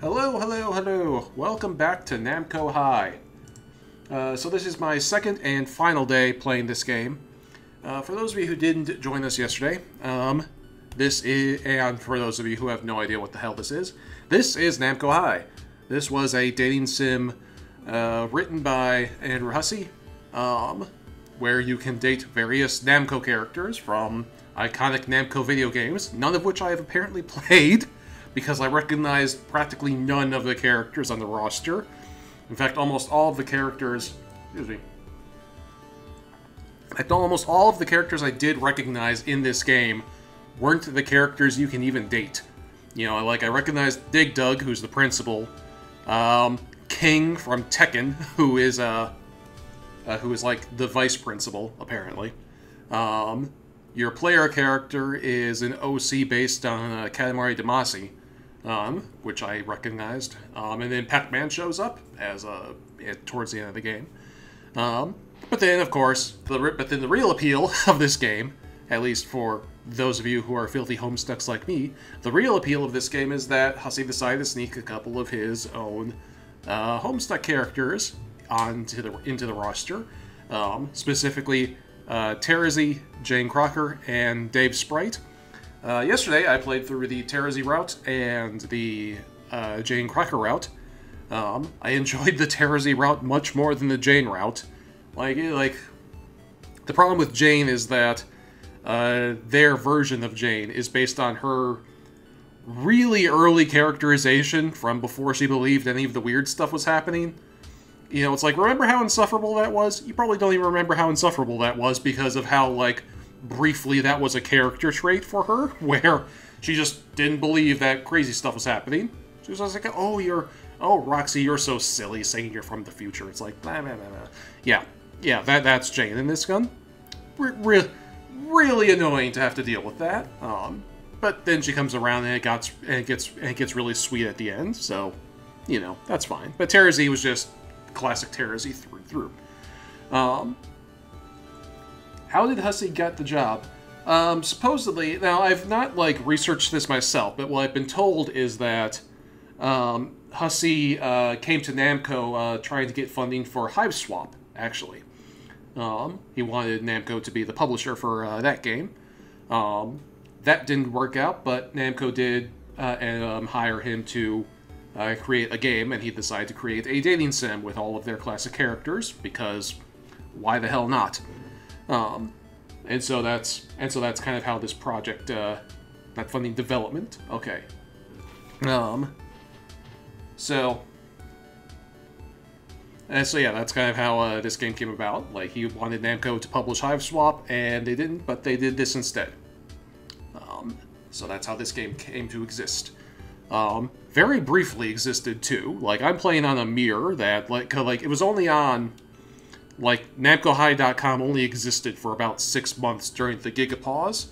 Hello, hello, hello. Welcome back to Namco High. So this is my second and final day playing this game. For those of you who didn't join us yesterday, this is, and for those of you who have no idea what the hell this is Namco High. This was a dating sim written by Andrew Hussey, where you can date various Namco characters from iconic Namco video games, none of which I have apparently played, because I recognized practically none of the characters on the roster. In fact, almost all of the characters... Excuse me. In fact, almost all of the characters I did recognize in this game weren't the characters you can even date. You know, I recognized Dig Dug, who's the principal, King from Tekken, who is like the vice principal, apparently. Your player character is an OC based on Katamari Damacy, which I recognized. And then Pac-Man shows up as towards the end of the game. But then, of course, the real appeal of this game, at least for those of you who are filthy homestucks like me, the real appeal of this game is that Hussey decided to sneak a couple of his own homestuck characters into the roster, specifically Terezi, Jane Crocker, and Davesprite. Yesterday, I played through the Terezi route and the Jane Crocker route. I enjoyed the Terezi route much more than the Jane route. The problem with Jane is that their version of Jane is based on her really early characterization from before she believed any of the weird stuff was happening. You know, it's like, remember how insufferable that was? You probably don't even remember how insufferable that was because of how, briefly that was a character trait for her, where she just didn't believe that crazy stuff was happening. She was like, oh, Roxy, you're so silly saying you're from the future. It's like, blah, blah, blah, blah. Yeah, that's Jane in this gun. Really annoying to have to deal with that. But then she comes around and it gets really sweet at the end, so, you know, that's fine. But Terezi was just classic Terezi through and through. How did Hussey get the job? Supposedly, now I've not researched this myself, but what I've been told is that Hussey came to Namco trying to get funding for Hive Swap, actually. He wanted Namco to be the publisher for that game. That didn't work out, but Namco did hire him to create a game, and he decided to create a dating sim with all of their classic characters, because why the hell not? And so that's kind of how this project, that funding development. Okay. So yeah, that's kind of how this game came about. He wanted Namco to publish Hive Swap, and they didn't, but they did this instead. So that's how this game came to exist. Very briefly existed too. I'm playing on a mirror that it was only on NamcoHigh.com only existed for about 6 months during the Gigapause,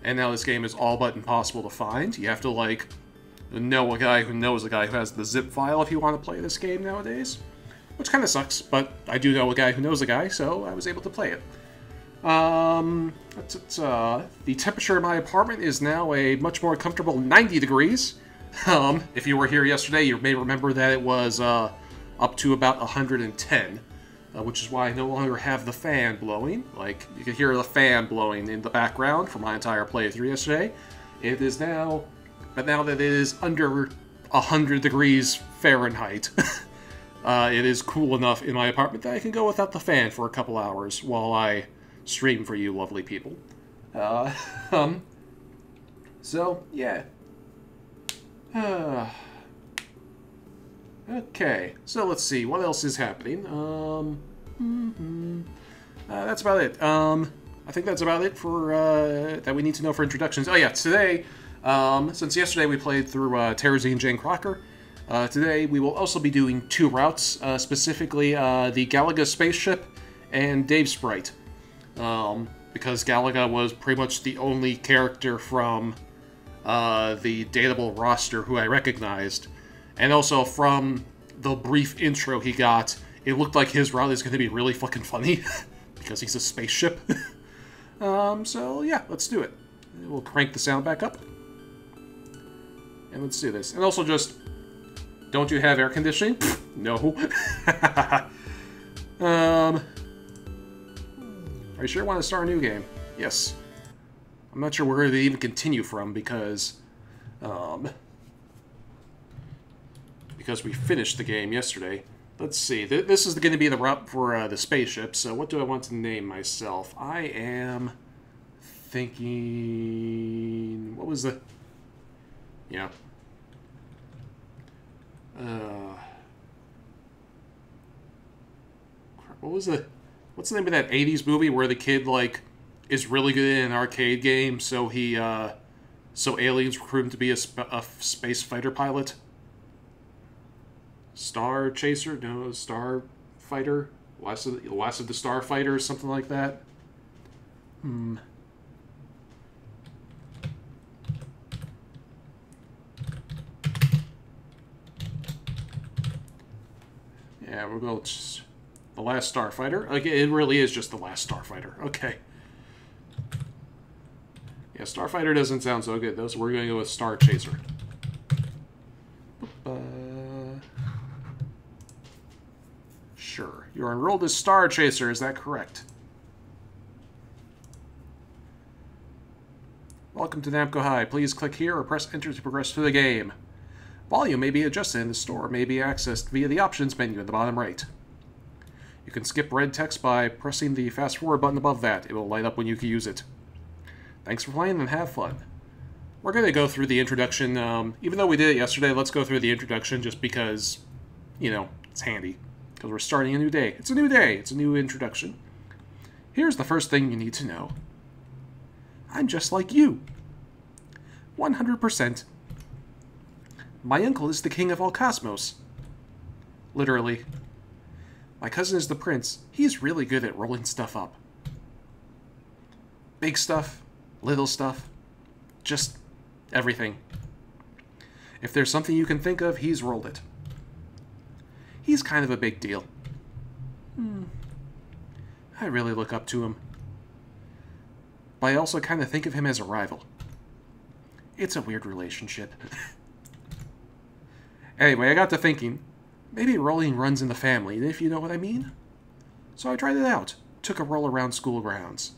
and now this game is all but impossible to find. You have to know a guy who knows a guy who has the zip file if you want to play this game nowadays, which kind of sucks. But I do know a guy who knows a guy, so I was able to play it. The temperature in my apartment is now a much more comfortable 90 degrees. If you were here yesterday, you may remember that it was up to about 110, which is why I no longer have the fan blowing. You could hear the fan blowing in the background for my entire playthrough yesterday. It is now, but now that it is under 100 degrees Fahrenheit, it is cool enough in my apartment that I can go without the fan for a couple hours while I stream for you lovely people. So, yeah. Okay, so let's see, what else is happening? That's about it. I think that's about it for, that we need to know for introductions. Oh yeah, today, since yesterday we played through Terezi and Jane Crocker, today we will also be doing 2 routes, specifically the Galaga spaceship and Davesprite. Because Galaga was pretty much the only character from the dateable roster who I recognized. And also from the brief intro he got, it looked like his route is going to be really fucking funny, because he's a spaceship. So yeah, let's do it. We'll crank the sound back up. And let's do this. And also just Don't you have air conditioning? No. Are you sure you want to start a new game? Yes. I'm not sure where they even continue from because we finished the game yesterday. Let's see. This is going to be the route for the spaceship, so what do I want to name myself? I am thinking... What was the... Yeah. What was the... What's the name of that 80s movie where the kid, like, is really good in an arcade game, so he, so aliens recruit him to be a space fighter pilot? Star Chaser? No, Star Fighter? Last of the Star Fighter, something like that? Yeah, we'll go... The Last Starfighter? Like, it really is just The Last Starfighter. Okay. Yeah, Starfighter doesn't sound so good, though, so we're going to go with Star Chaser. Sure. You're enrolled as Star Chaser, is that correct? Welcome to Namco High. Please click here or press enter to progress through the game. Volume may be adjusted in the store, may be accessed via the options menu in the bottom right. You can skip red text by pressing the fast forward button above that. It will light up when you can use it. Thanks for playing and have fun. We're going to go through the introduction. Even though we did it yesterday, let's go through the introduction just because, you know, it's handy. Because we're starting a new day. It's a new day. It's a new introduction. Here's the first thing you need to know. I'm just like you. 100%. My uncle is the king of all cosmos. Literally. My cousin is the prince. He's really good at rolling stuff up. Big stuff, little stuff, just everything. If there's something you can think of, he's rolled it. He's kind of a big deal. I really look up to him. But I also kind of think of him as a rival. It's a weird relationship. Anyway, I got to thinking, maybe rolling runs in the family, if you know what I mean. So I tried it out. Took a roll around school grounds.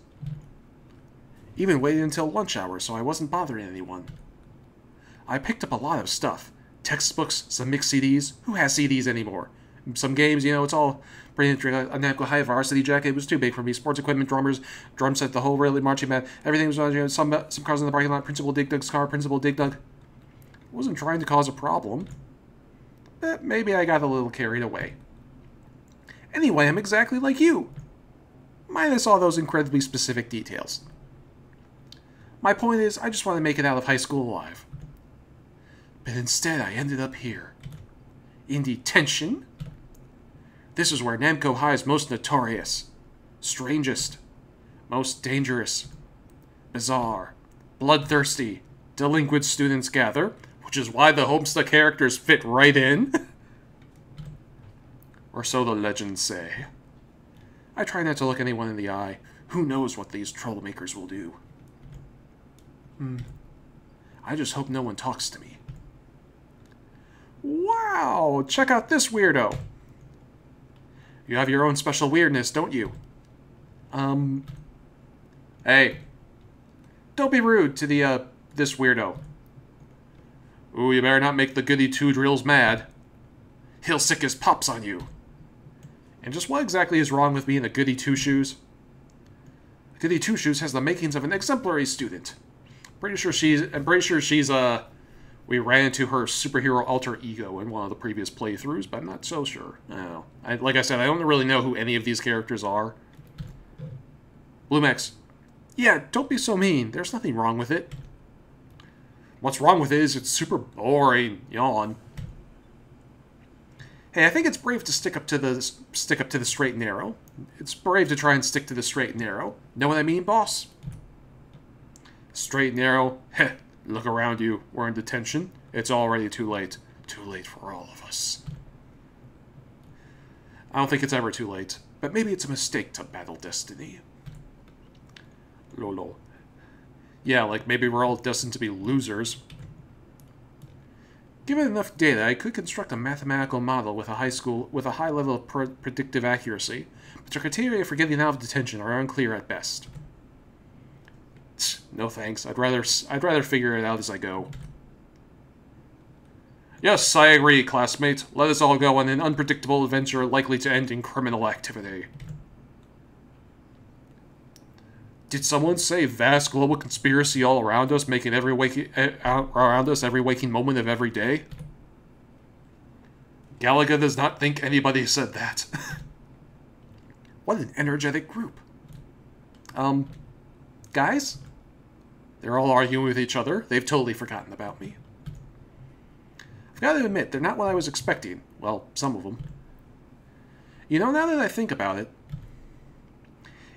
Even waited until lunch hour so I wasn't bothering anyone. I picked up a lot of stuff. Textbooks, some mixed CDs. Who has CDs anymore? Some games, you know, it's all pretty interesting. A Namco High varsity jacket. It was too big for me. Sports equipment, drummers, drum set, the whole really marching band. Everything was, you know, some cars in the parking lot. Principal Dig Dug's car. Principal Dig Dug. Wasn't trying to cause a problem. But maybe I got a little carried away. Anyway, I'm exactly like you. Minus all those incredibly specific details. My point is, I just want to make it out of high school alive. But instead, I ended up here. In detention? This is where Namco High is most notorious, strangest, most dangerous, bizarre, bloodthirsty, delinquent students gather, which is why the Homestuck characters fit right in. Or so the legends say. I try not to look anyone in the eye. Who knows what these troublemakers will do? I just hope no one talks to me. Wow! Check out this weirdo! You have your own special weirdness, don't you? Hey. Don't be rude to the, this weirdo. Ooh, you better not make the goody two-drills mad. He'll sick his pops on you. And just what exactly is wrong with being a goody two-shoes? Goody two-shoes has the makings of an exemplary student. I'm pretty sure she's, we ran into her superhero alter ego in one of the previous playthroughs, but I'm not so sure. I don't know. Like I said, I don't really know who any of these characters are. Blumex. Yeah, don't be so mean. There's nothing wrong with it. What's wrong with it is it's super boring. Yawn. Hey, I think it's brave to stick up to the straight and narrow. It's brave to try and stick to the straight and narrow. Know what I mean, boss? Straight and narrow. Heh. Look around you. We're in detention. It's already too late. Too late for all of us. I don't think it's ever too late. But maybe it's a mistake to battle destiny. Lolo. Yeah, like maybe we're all destined to be losers. Given enough data, I could construct a mathematical model with a high level of predictive accuracy, but your criteria for getting out of detention are unclear at best. No thanks. I'd rather figure it out as I go. Yes, I agree, classmate. Let us all go on an unpredictable adventure likely to end in criminal activity. Did someone say vast global conspiracy all around us, making every waking moment of every day? Galaga does not think anybody said that. What an energetic group. Guys? They're all arguing with each other. They've totally forgotten about me. I've got to admit, they're not what I was expecting. Well, some of them. You know, now that I think about it,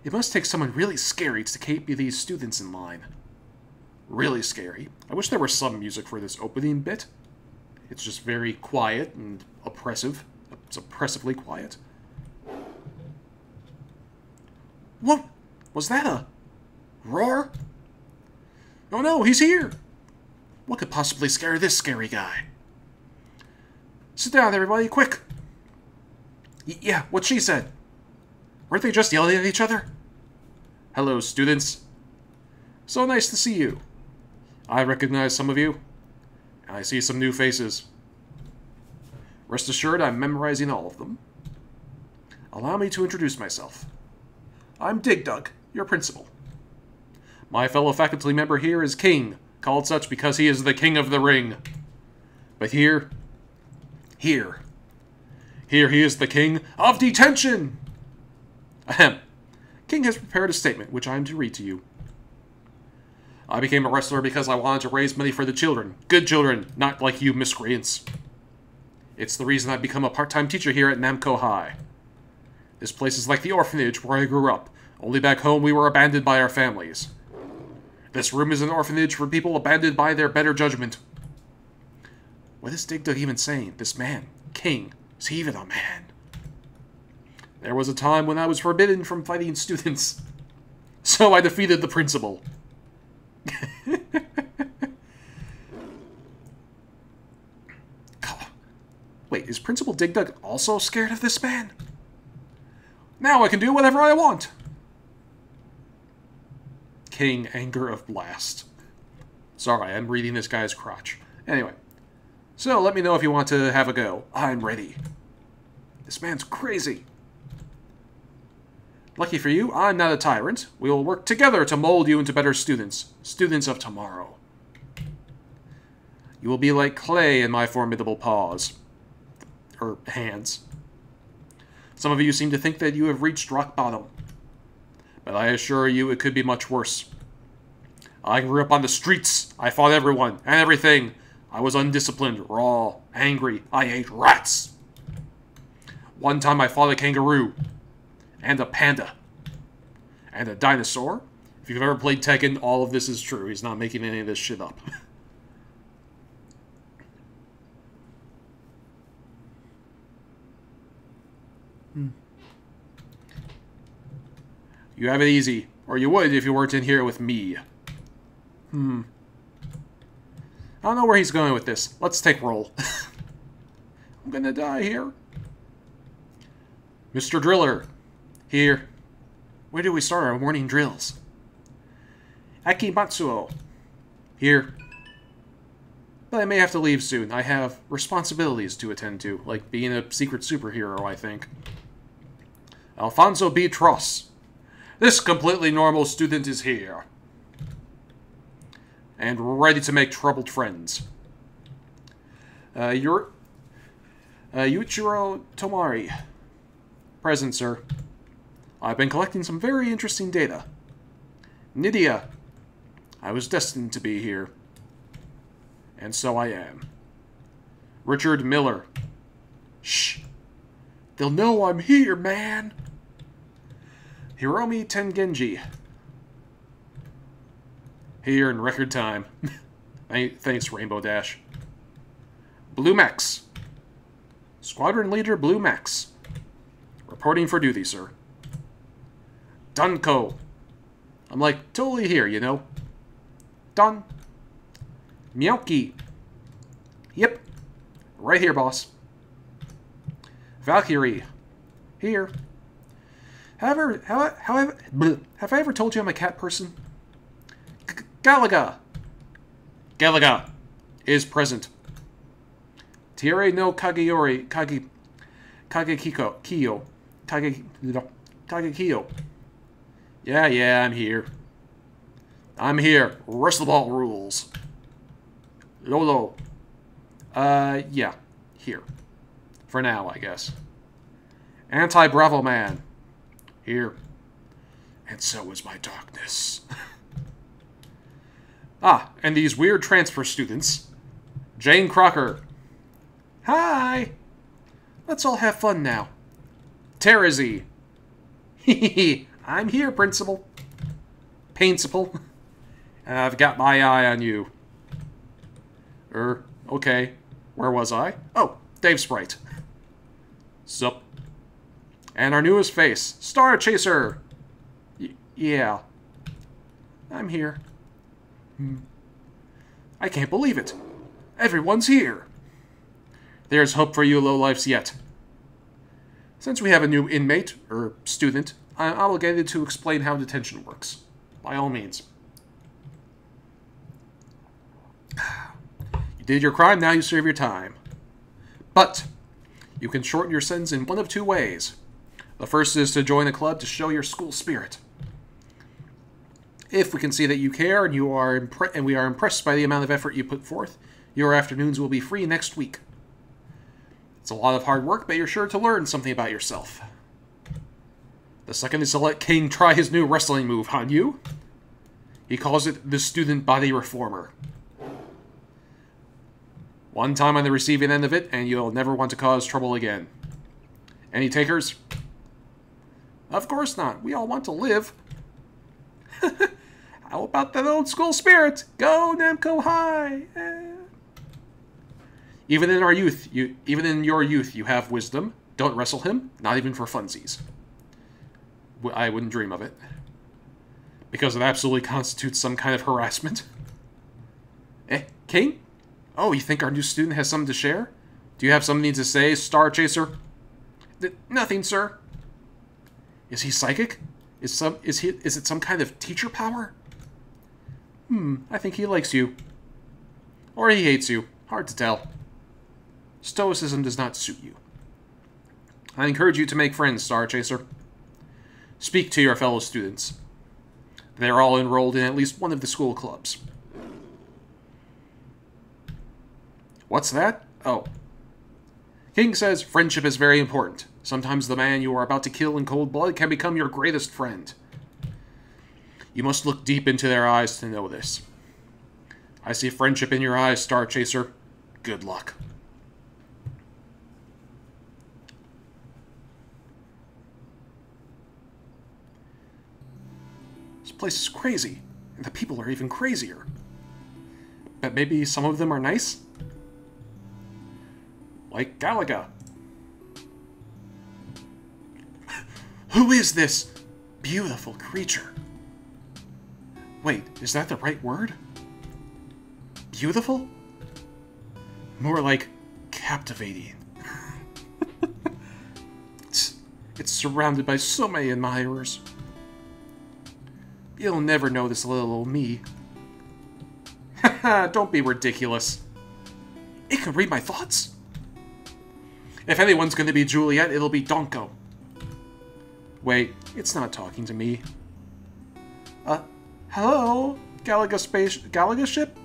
it must take someone really scary to keep these students in line. Really scary. I wish there were some music for this opening bit. It's just very quiet and oppressive. It's oppressively quiet. What? Was that a roar? Oh no, he's here! What could possibly scare this scary guy? Sit down, everybody, quick! Yeah, what she said. Weren't they just yelling at each other? Hello, students. So nice to see you. I recognize some of you, and I see some new faces. Rest assured, I'm memorizing all of them. Allow me to introduce myself. I'm Dig Dug, your principal. My fellow faculty member here is King, called such because he is the king of the ring. But here he is the king of detention! Ahem. King has prepared a statement, which I am to read to you. I became a wrestler because I wanted to raise money for the children. Good children, not like you miscreants. It's the reason I've become a part-time teacher here at Namco High. This place is like the orphanage where I grew up. Only back home we were abandoned by our families. This room is an orphanage for people abandoned by their better judgment. What is Dig Dug even saying? This man, King, is he even a man? There was a time when I was forbidden from fighting students. So I defeated the principal. Wait, is Principal Dig Dug also scared of this man? Now I can do whatever I want! King, anger of blast. Sorry, I'm reading this guy's crotch. Anyway, so let me know if you want to have a go. I'm ready. This man's crazy. Lucky for you, I'm not a tyrant. We will work together to mold you into better students. Students of tomorrow. You will be like clay in my formidable paws. Or hands. Some of you seem to think that you have reached rock bottom. But I assure you it could be much worse. I grew up on the streets. I fought everyone and everything. I was undisciplined, raw, angry. I ate rats. One time I fought a kangaroo. And a panda. And a dinosaur. If you've ever played Tekken, all of this is true. He's not making any of this shit up. You have it easy. Or you would if you weren't in here with me. I don't know where he's going with this. Let's take roll. I'm gonna die here. Mr. Driller. Here. Where do we start our morning drills? Aki Matsuo. Here. But I may have to leave soon. I have responsibilities to attend to, like being a secret superhero, I think. Alfonso B. Truss. This completely normal student is here. And ready to make troubled friends. Yuichiro Tomari. Present, sir. I've been collecting some very interesting data. Nydia. I was destined to be here. And so I am. Richard Miller. Shh. They'll know I'm here, man. Hiromi Tengenji. Here in record time. Thanks, Rainbow Dash. Blue Max. Squadron Leader Blue Max. Reporting for duty, sir. Dunko. I'm like, totally here, you know. Dun. Miyauki. Yep. Right here, boss. Valkyrie. Here. Have I ever told you I'm a cat person? Galaga! Galaga is present. Tiere no Kagekiyo. Yeah, I'm here. I'm here. Rest of the ball rules. Lolo. Yeah. Here. For now, I guess. Anti-Bravo Man. Here. And so is my darkness. Ah, and these weird transfer students. Jane Crocker. Hi! Let's all have fun now. Terezi. Hehehe. I'm here, Principal. Principal. I've got my eye on you. Okay. Where was I? Oh, Davesprite. Sup. And our newest face, Star Chaser. Yeah. I'm here. I can't believe it. Everyone's here. There's hope for you lowlifes yet. Since we have a new inmate, or student, I'm obligated to explain how detention works. By all means. You did your crime, now you serve your time. But you can shorten your sentence in one of two ways. The first is to join a club to show your school spirit. If we can see that you care and we are impressed by the amount of effort you put forth, your afternoons will be free next week. It's a lot of hard work, but you're sure to learn something about yourself. The second is to let King try his new wrestling move on you. He calls it the Student Body Reformer. One time on the receiving end of it, and you'll never want to cause trouble again. Any takers? Of course not. We all want to live. How about that old school spirit? Go Namco High! Even in your youth, you have wisdom. Don't wrestle him, not even for funsies. I wouldn't dream of it. Because it absolutely constitutes some kind of harassment. King? Oh, you think our new student has something to share? Do you have something to say, Star Chaser? Nothing, sir. Is he psychic? Is it some kind of teacher power? I think he likes you. Or he hates you. Hard to tell. Stoicism does not suit you. I encourage you to make friends, Star Chaser. Speak to your fellow students. They're all enrolled in at least one of the school clubs. What's that? Oh. King says friendship is very important. Sometimes the man you are about to kill in cold blood can become your greatest friend. You must look deep into their eyes to know this. I see friendship in your eyes, Star Chaser. Good luck. This place is crazy, and the people are even crazier. But maybe some of them are nice? Like Galaga. Who is this beautiful creature? Wait, is that the right word? Beautiful? More like captivating. It's surrounded by so many admirers. You'll never know this little old me. Haha, don't be ridiculous. It can read my thoughts. If anyone's going to be Juliet, it'll be Donko. Wait, it's not talking to me. Hello? Galaga ship?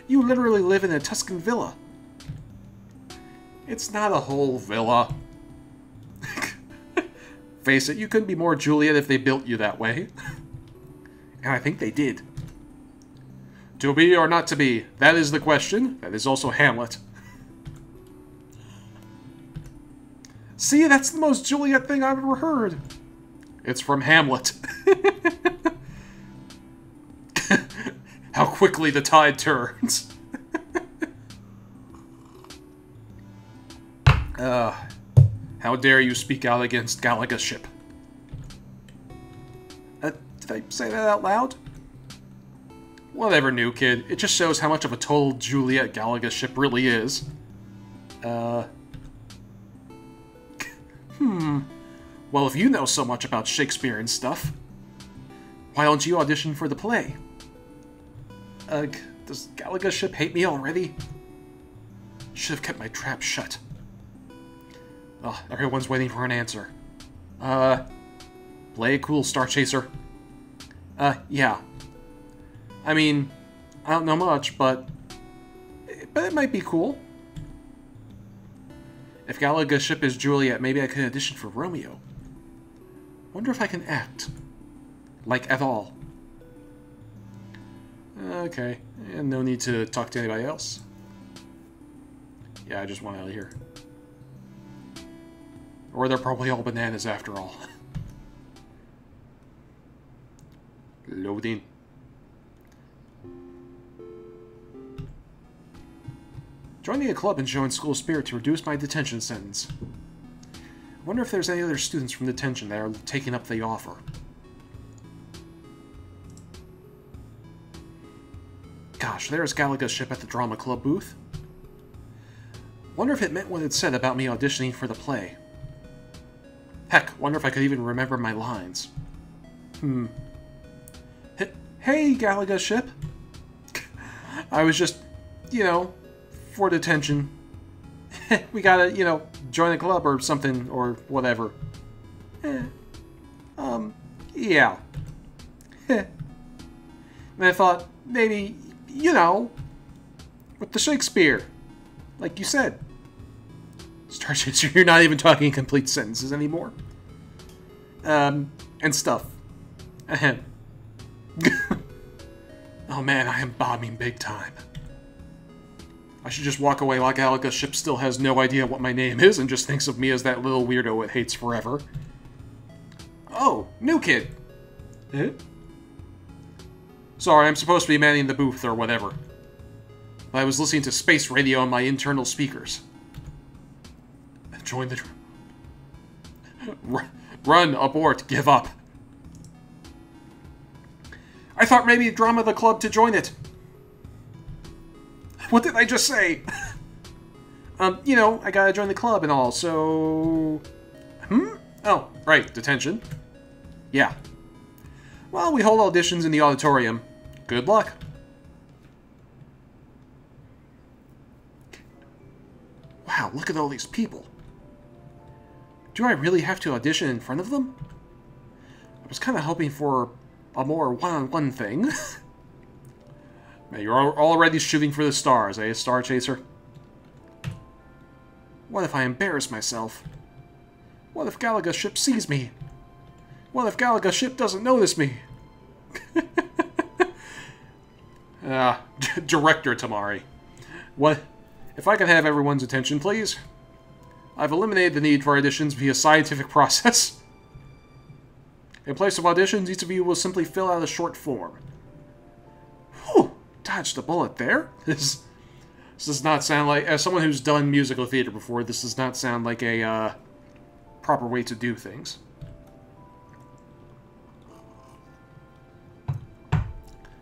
You literally live in a Tuscan villa. It's not a whole villa. Face it, you couldn't be more Juliet if they built you that way. And I think they did. To be or not to be? That is the question. That is also Hamlet. See, that's the most Juliet thing I've ever heard. It's from Hamlet. How quickly the tide turns. How dare you speak out against Galaga's ship? Did I say that out loud? Whatever, new kid. It just shows how much of a total Juliet Galaga ship really is. Uh... Well, if you know so much about Shakespeare and stuff, why don't you audition for the play? Ugh, does Galaga ship hate me already? Should have kept my trap shut. Ugh, everyone's waiting for an answer. Play it cool, Star Chaser. Yeah. I mean, I don't know much, but it might be cool. If Galaga ship is Juliet, maybe I could audition for Romeo. Wonder if I can act. Like, at all. Okay, and no need to talk to anybody else. Yeah, I just want out of here. Or they're probably all bananas after all. Loading. Joining a club and showing school spirit to reduce my detention sentence. I wonder if there's any other students from detention that are taking up the offer. Gosh, there's Galaga's ship at the drama club booth. Wonder if it meant what it said about me auditioning for the play. Heck, wonder if I could even remember my lines. Hey, Galaga ship. I was just, you know, for detention. We gotta, you know, join a club or something, or whatever. Yeah. And I thought, maybe, you know, with the Shakespeare. Like you said. Star Chaser, you're not even talking in complete sentences anymore. And stuff. Ahem. Oh man, I am bombing big time. I should just walk away like Galaga's ship still has no idea what my name is and just thinks of me as that little weirdo it hates forever. Oh, new kid. Eh? Sorry, I'm supposed to be manning the booth or whatever. I was listening to space radio on my internal speakers. Join the... Run, abort, give up. I thought maybe drama the club to join it. What did I just say? You know, I gotta join the club and all, so... Oh, right, detention. Yeah. Well, we hold auditions in the auditorium. Good luck. Wow, look at all these people. Do I really have to audition in front of them? I was kind of hoping for a more one-on-one thing. Man, you're already shooting for the stars, eh, Star Chaser? What if I embarrass myself? What if Galaga's ship sees me? What if Galaga's ship doesn't notice me? Director Tamari. What? If I could have everyone's attention, please. I've eliminated the need for auditions via scientific process. In place of auditions, each of you will simply fill out a short form. Whew! Dodged a bullet there. This does not sound like... As someone who's done musical theater before, this does not sound like a proper way to do things.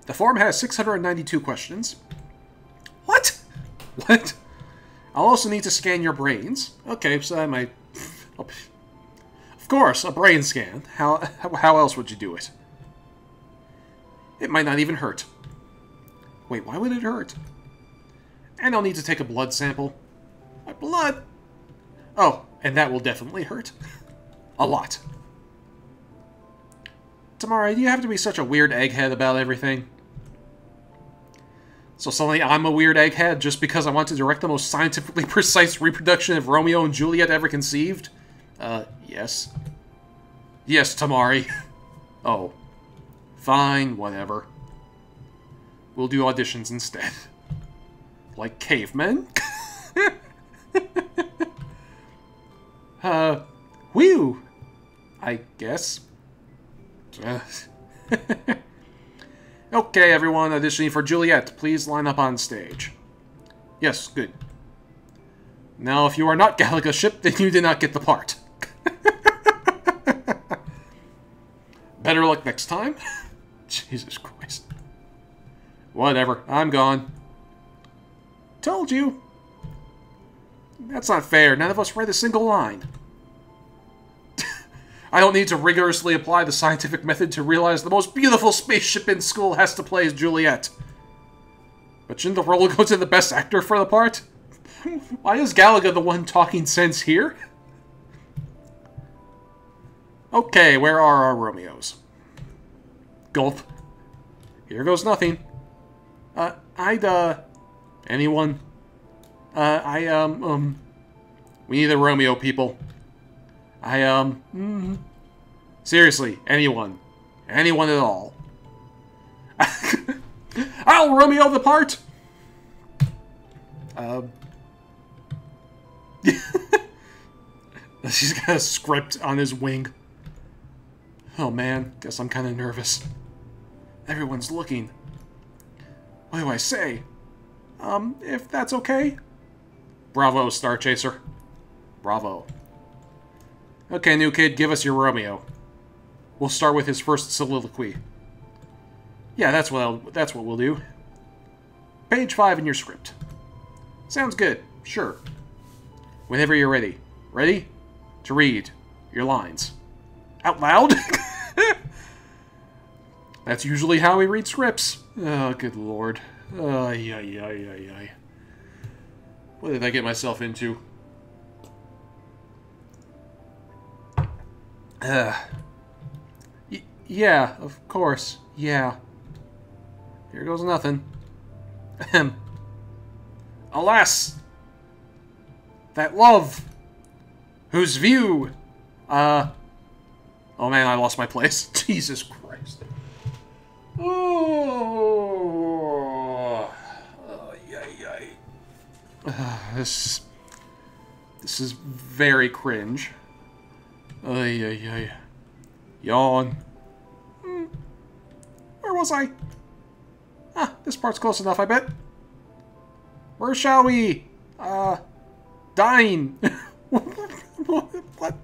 The form has 692 questions. What? What? I'll also need to scan your brains. Okay, so I might... Of course, a brain scan. How else would you do it? It might not even hurt. Wait, why would it hurt? And I'll need to take a blood sample. My blood? Oh, and that will definitely hurt. A lot. Tamara, do you have to be such a weird egghead about everything? So suddenly I'm a weird egghead just because I want to direct the most scientifically precise reproduction of Romeo and Juliet ever conceived? Yes. Yes, Tamari. Oh. Fine, whatever. We'll do auditions instead. Like cavemen? Whew! I guess. Okay, everyone, auditioning for Juliet. Please line up on stage. Yes, good. Now, if you are not Galaga's ship, then you did not get the part. Better luck next time. Jesus Christ. Whatever, I'm gone. Told you. That's not fair. None of us read a single line. I don't need to rigorously apply the scientific method to realize the most beautiful spaceship in school has to play as Juliet. But shouldn't the role go to the best actor for the part? Why is Galaga the one talking sense here? Okay, where are our Romeos? Gulp. Here goes nothing. Anyone? We need a Romeo, people. Seriously, anyone. Anyone at all. I'll Romeo the part! He's got a script on his wing. Oh man, guess I'm kind of nervous. Everyone's looking. What do I say? If that's okay? Bravo, Star Chaser. Bravo. Okay, new kid, give us your Romeo. We'll start with his first soliloquy. Yeah, that's what we'll do. Page 5 in your script. Sounds good. Sure. Whenever you're ready. Ready? To read your lines. Out loud? That's usually how we read scripts. Oh, good lord. What did I get myself into? Yeah, of course. Yeah. Here goes nothing. Ahem. Alas! That love! Whose view? Oh man, I lost my place. Jesus Christ. Oh, yay. This is very cringe. Yawn. Where was I? Ah, this part's close enough, I bet. Where shall we? Dine. What?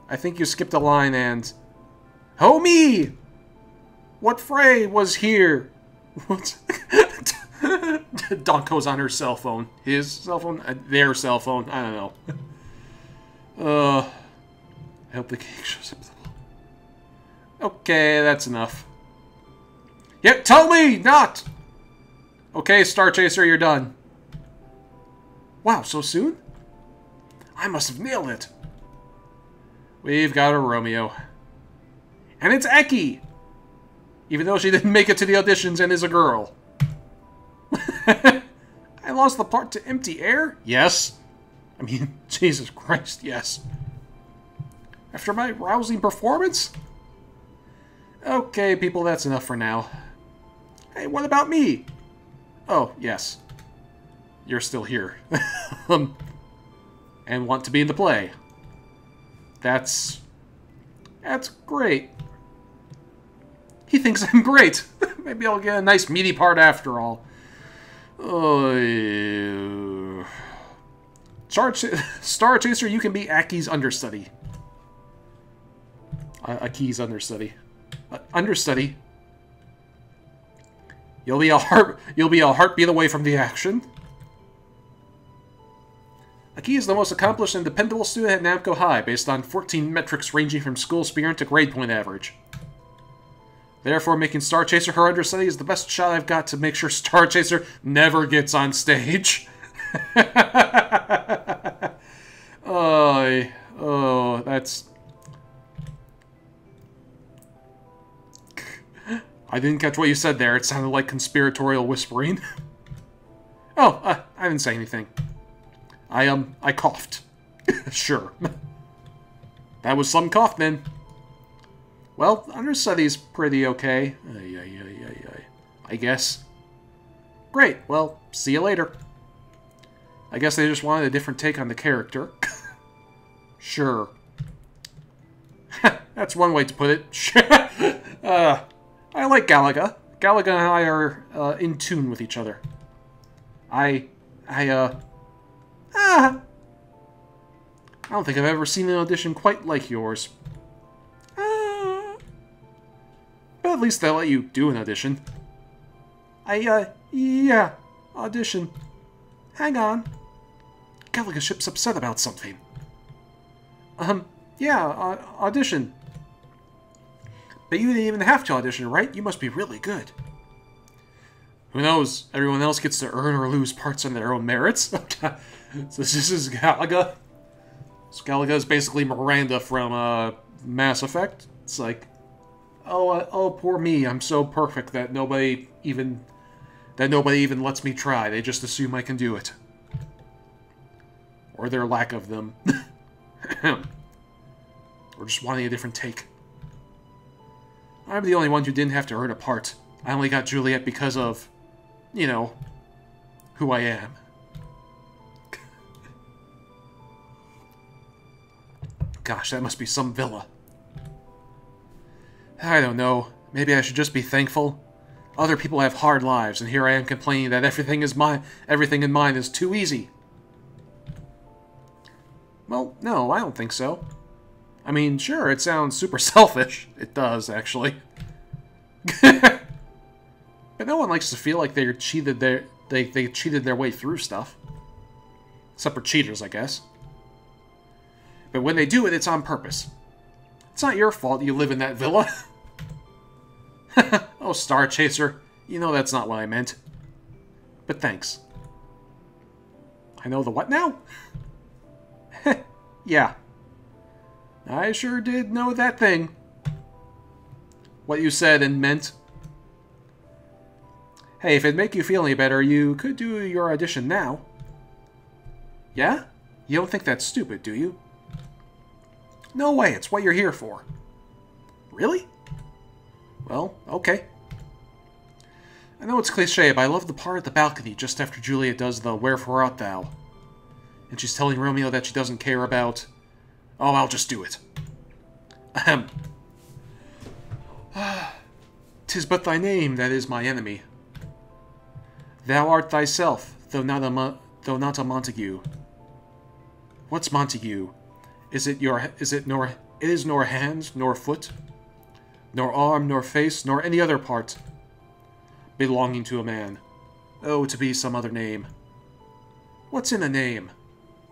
I think you skipped a line and... Homie! What fray was here? What? Donko's on her cell phone. His cell phone? Their cell phone. I don't know. I hope the cake shows up. Okay, that's enough. Yep, tell me not! Okay, Star Chaser, you're done. Wow, so soon? I must have nailed it. We've got a Romeo. And it's Eki! Even though she didn't make it to the auditions and is a girl. I lost the part to empty air? Yes. I mean, Jesus Christ, yes. After my rousing performance? Okay, people, that's enough for now. Hey, what about me? Oh, yes. You're still here. And want to be in the play. That's great. He thinks I'm great. Maybe I'll get a nice meaty part after all. Oh, Star Chaser, you can be Aki's understudy. Aki's understudy. Understudy. You'll be a heartbeat away from the action. Aki is the most accomplished and dependable student at Namco High, based on 14 metrics ranging from school spirit to grade point average. Therefore, making Star Chaser her understudy is the best shot I've got to make sure Star Chaser never gets on stage. Oh, that's... I didn't catch what you said there. It sounded like conspiratorial whispering. Oh, I didn't say anything. I coughed. Sure. That was some cough, then. Well, understudy's pretty okay. I guess. Great, well, see you later. I guess they just wanted a different take on the character. Sure. That's one way to put it. I like Galaga. Galaga and I are in tune with each other. I don't think I've ever seen an audition quite like yours. But at least they'll let you do an audition. Yeah, audition. Hang on. Galaga ship's upset about something. Yeah, audition. But you didn't even have to audition, right? You must be really good. Who knows? Everyone else gets to earn or lose parts on their own merits. So this is Galaga. So Galaga is basically Miranda from Mass Effect. It's like, oh, poor me. I'm so perfect that nobody even lets me try. They just assume I can do it, or their lack of them, or just wanting a different take. I'm the only one who didn't have to earn a part. I only got Juliet because of, you know, who I am. Gosh, that must be some villa. I don't know. Maybe I should just be thankful. Other people have hard lives, and here I am complaining that everything in mine is too easy. Well, no, I don't think so. I mean, sure, it sounds super selfish. It does, actually. But no one likes to feel like they cheated their way through stuff. Except for cheaters, I guess. But when they do it, it's on purpose. It's not your fault you live in that villa. Oh, Star Chaser. You know that's not what I meant. But thanks. I know the what now? Yeah. I sure did know that thing. What you said and meant. Hey, if it'd make you feel any better, you could do your audition now. Yeah? You don't think that's stupid, do you? No way, it's what you're here for. Really? Well, okay. I know it's cliché, but I love the part at the balcony just after Juliet does the "Wherefore art thou?" And she's telling Romeo that she doesn't care about... Oh, I'll just do it. Ahem. 'Tis but thy name that is my enemy. Thou art thyself, though not a Montague. What's Montague? It is nor hand, nor foot, nor arm, nor face, nor any other part belonging to a man. Oh, to be some other name. What's in a name?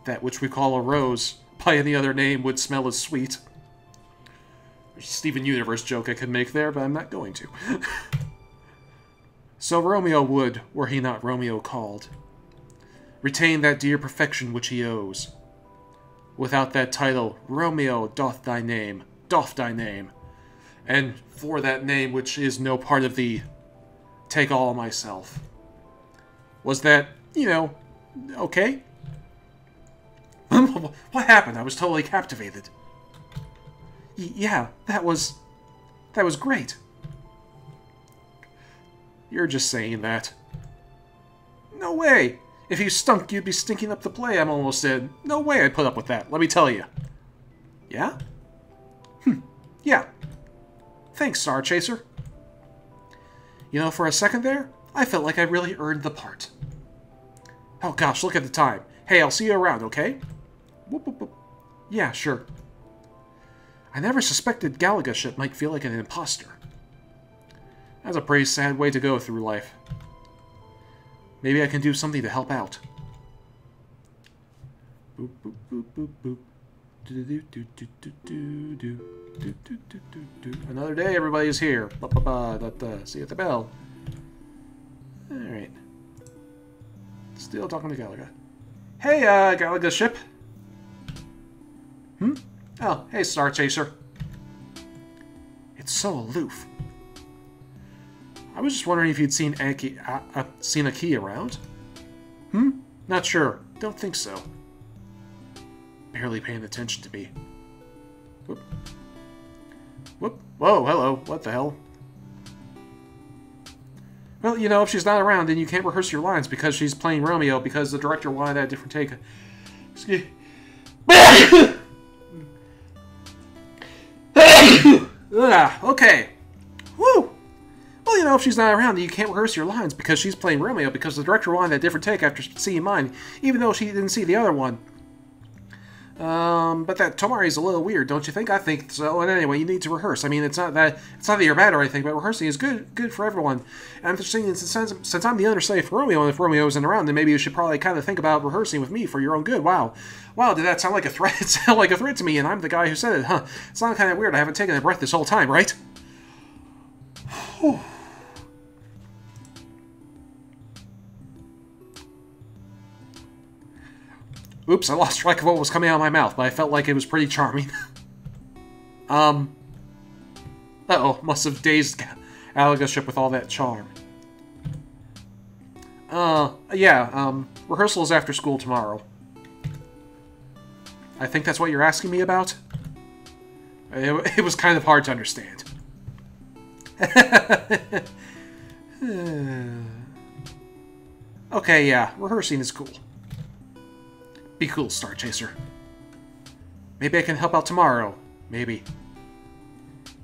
That which we call a rose, by any other name would smell as sweet. There's a Steven Universe joke I could make there, but I'm not going to. So Romeo would, were he not Romeo called, retain that dear perfection which he owes. Without that title, Romeo doth thy name, and for that name which is no part of thee, take all myself. Was that, you know, okay? What happened? I was totally captivated. Yeah, that was great. You're just saying that. No way! If you stunk, you'd be stinking up the play, I'm almost said. No way I'd put up with that, let me tell you. Yeah? Yeah. Thanks, Star Chaser. You know, for a second there, I felt like I really earned the part. Oh gosh, look at the time. Hey, I'll see you around, okay? Whoop, whoop, whoop. Yeah, sure. I never suspected Galaga ship might feel like an imposter. That's a pretty sad way to go through life. Maybe I can do something to help out. Boop, boop, boop, boop, boop. Another day, everybody's here. See you at the bell. Alright. Still talking to Galaga. Hey, Galaga ship. Oh, hey, Star Chaser. It's so aloof. I was just wondering if you'd seen a key around. Not sure. Don't think so. Barely paying attention to me. Whoop. Whoop. Whoa, hello. What the hell? Well, you know, if she's not around, then you can't rehearse your lines because she's playing Romeo because the director wanted a different take. Excuse okay. Woo! Well, you know, if she's not around, then you can't rehearse your lines because she's playing Romeo because the director wanted a different take after seeing mine, even though she didn't see the other one. But that Tomari's a little weird, don't you think? I think so. And anyway, you need to rehearse. I mean, it's not that you're bad or anything, but rehearsing is good for everyone. And I'm just thinking, since I'm the understudy for Romeo, and if Romeo isn't around, then maybe you should probably kind of think about rehearsing with me for your own good. Wow, did that sound like a threat? It sounded like a threat to me, and I'm the guy who said it, huh? It sounded kind of weird. I haven't taken a breath this whole time, right? Whew. Oops, I lost track of what was coming out of my mouth, but I felt like it was pretty charming. Uh-oh, must have dazed Galaga ship with all that charm. Rehearsal is after school tomorrow. I think that's what you're asking me about? It was kind of hard to understand. Okay, yeah, rehearsing is cool. Be cool, Star Chaser. Maybe I can help out tomorrow. Maybe.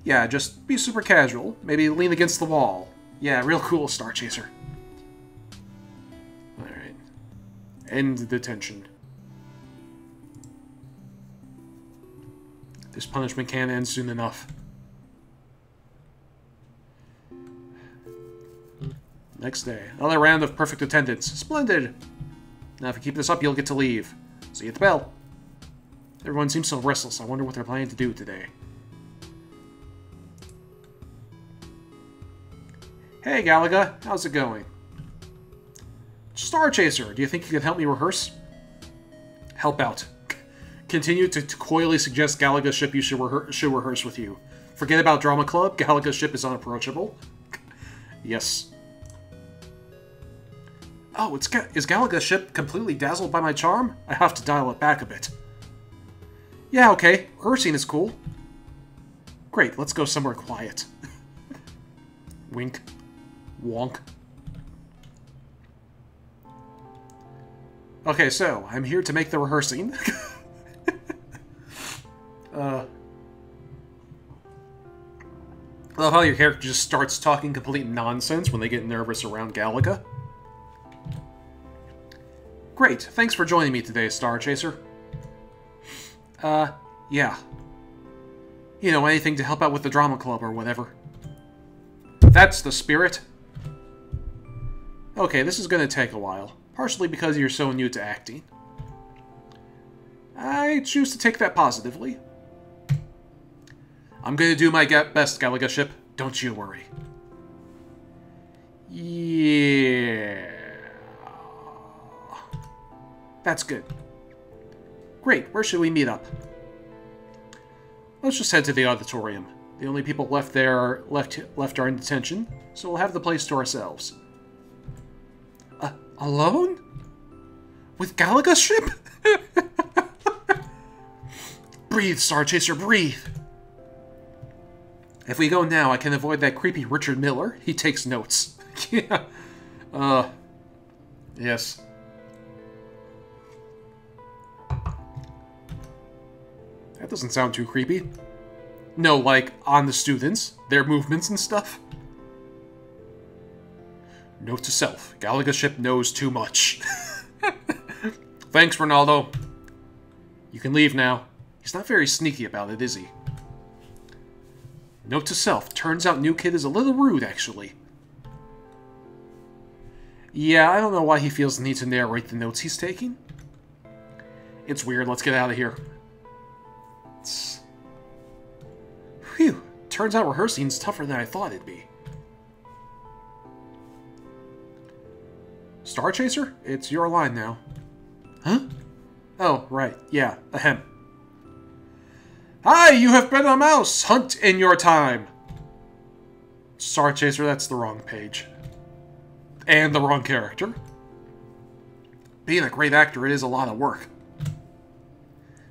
Yeah, just be super casual. Maybe lean against the wall. Yeah, real cool, Star Chaser. Alright. End detention. This punishment can't end soon enough. Next day. Another round of perfect attendance. Splendid! Now if you keep this up, you'll get to leave. See you at the bell. Everyone seems so restless. I wonder what they're planning to do today. Hey, Galaga. How's it going? Star Chaser, do you think you could help me rehearse? Help out. Continue to coyly suggest Galaga's ship you should rehearse with you. Forget about Drama Club. Galaga's ship is unapproachable. Yes. Oh, is Galaga's ship completely dazzled by my charm? I have to dial it back a bit. Yeah, okay. Rehearsing is cool. Great, let's go somewhere quiet. Wink. Wonk. Okay, so, I'm here to make the rehearsing. I love how your character just starts talking complete nonsense when they get nervous around Galaga. Great, thanks for joining me today, Star Chaser. Yeah. You know, anything to help out with the drama club or whatever. That's the spirit. Okay, this is gonna take a while. Partially because you're so new to acting. I choose to take that positively. I'm gonna do my best, Galaga ship. Don't you worry. Yeah. That's good. Great, where should we meet up? Let's just head to the auditorium. The only people left there left are in detention, so we'll have the place to ourselves. Alone? With Galaga's ship? Breathe, Star Chaser, breathe! If we go now, I can avoid that creepy Richard Miller. He takes notes. Yeah. Yes. That doesn't sound too creepy. No, like, on the students, their movements and stuff. Note to self, Galaga ship knows too much. Thanks, Ronaldo. You can leave now. He's not very sneaky about it, is he? Note to self, turns out new kid is a little rude, actually. Yeah, I don't know why he feels the need to narrate the notes he's taking. It's weird, let's get out of here. Phew, turns out rehearsing's tougher than I thought it'd be. Star Chaser? It's your line now. Huh? Oh, right, yeah, ahem. Hi, you have been a mouse! Hunt in your time! Star Chaser, that's the wrong page. And the wrong character. Being a great actor, it is a lot of work.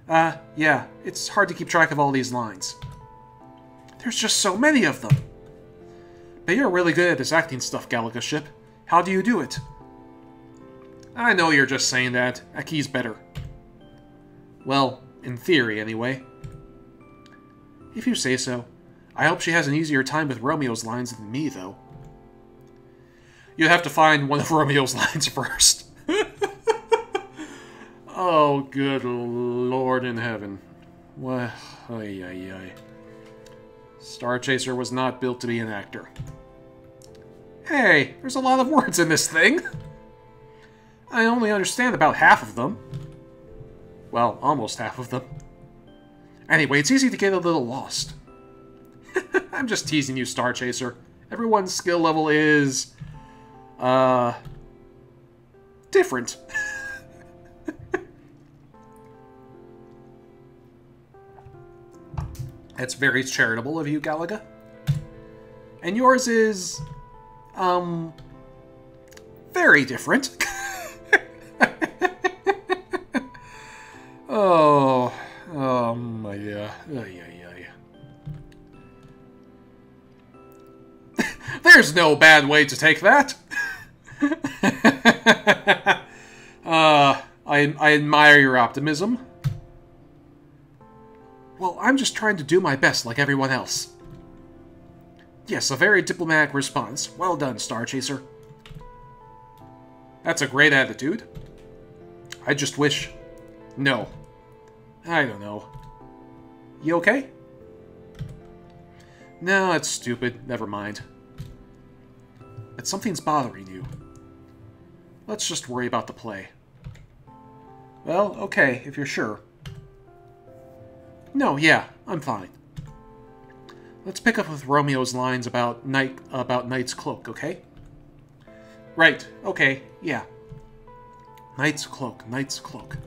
Yeah, it's hard to keep track of all these lines. There's just so many of them. But you're really good at this acting stuff, Galaga ship. How do you do it? I know you're just saying that. Aki's better. Well, in theory, anyway. If you say so. I hope she has an easier time with Romeo's lines than me, though. You have to find one of Romeo's lines first. Oh, good Lord in heaven. What? Ay, ay, ay. Star Chaser was not built to be an actor. Hey, there's a lot of words in this thing. I only understand about half of them. Well, almost half of them. Anyway, it's easy to get a little lost. I'm just teasing you, Star Chaser. Everyone's skill level is... different. That's very charitable of you, Galaga. And yours is... very different. Oh... yeah. There's no bad way to take that. I admire your optimism. Well, I'm just trying to do my best like everyone else. Yes, a very diplomatic response. Well done, Star Chaser. That's a great attitude. I just wish... No. I don't know. You okay? No, that's stupid. Never mind. But something's bothering you. Let's just worry about the play. Well, okay, if you're sure. No, yeah, I'm fine. Let's pick up with Romeo's lines about Knight's Cloak, okay? Right, okay, yeah. Knight's Cloak, Knight's Cloak.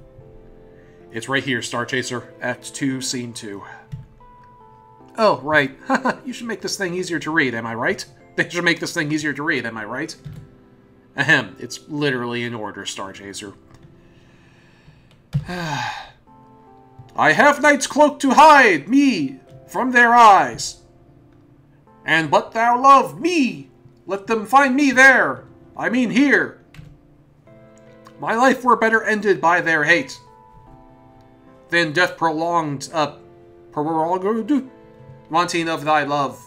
It's right here, Star Chaser. Act 2, Scene 2. Oh, right. You should make this thing easier to read, am I right? They should make this thing easier to read, am I right? Ahem, it's literally in order, Star Chaser. I have Knight's Cloak to hide me from their eyes. And but thou love me, let them find me there. I mean here. My life were better ended by their hate than death prolonged, wanting of thy love.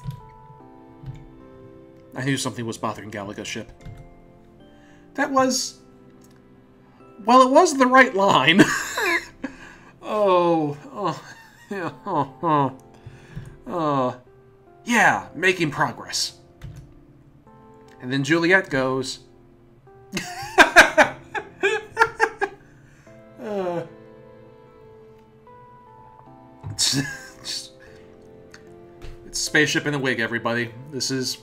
I knew something was bothering Galaga's ship. That was... Well, it was the right line. Yeah, making progress. And then Juliet goes... It's Spaceship in a Wig, everybody. This is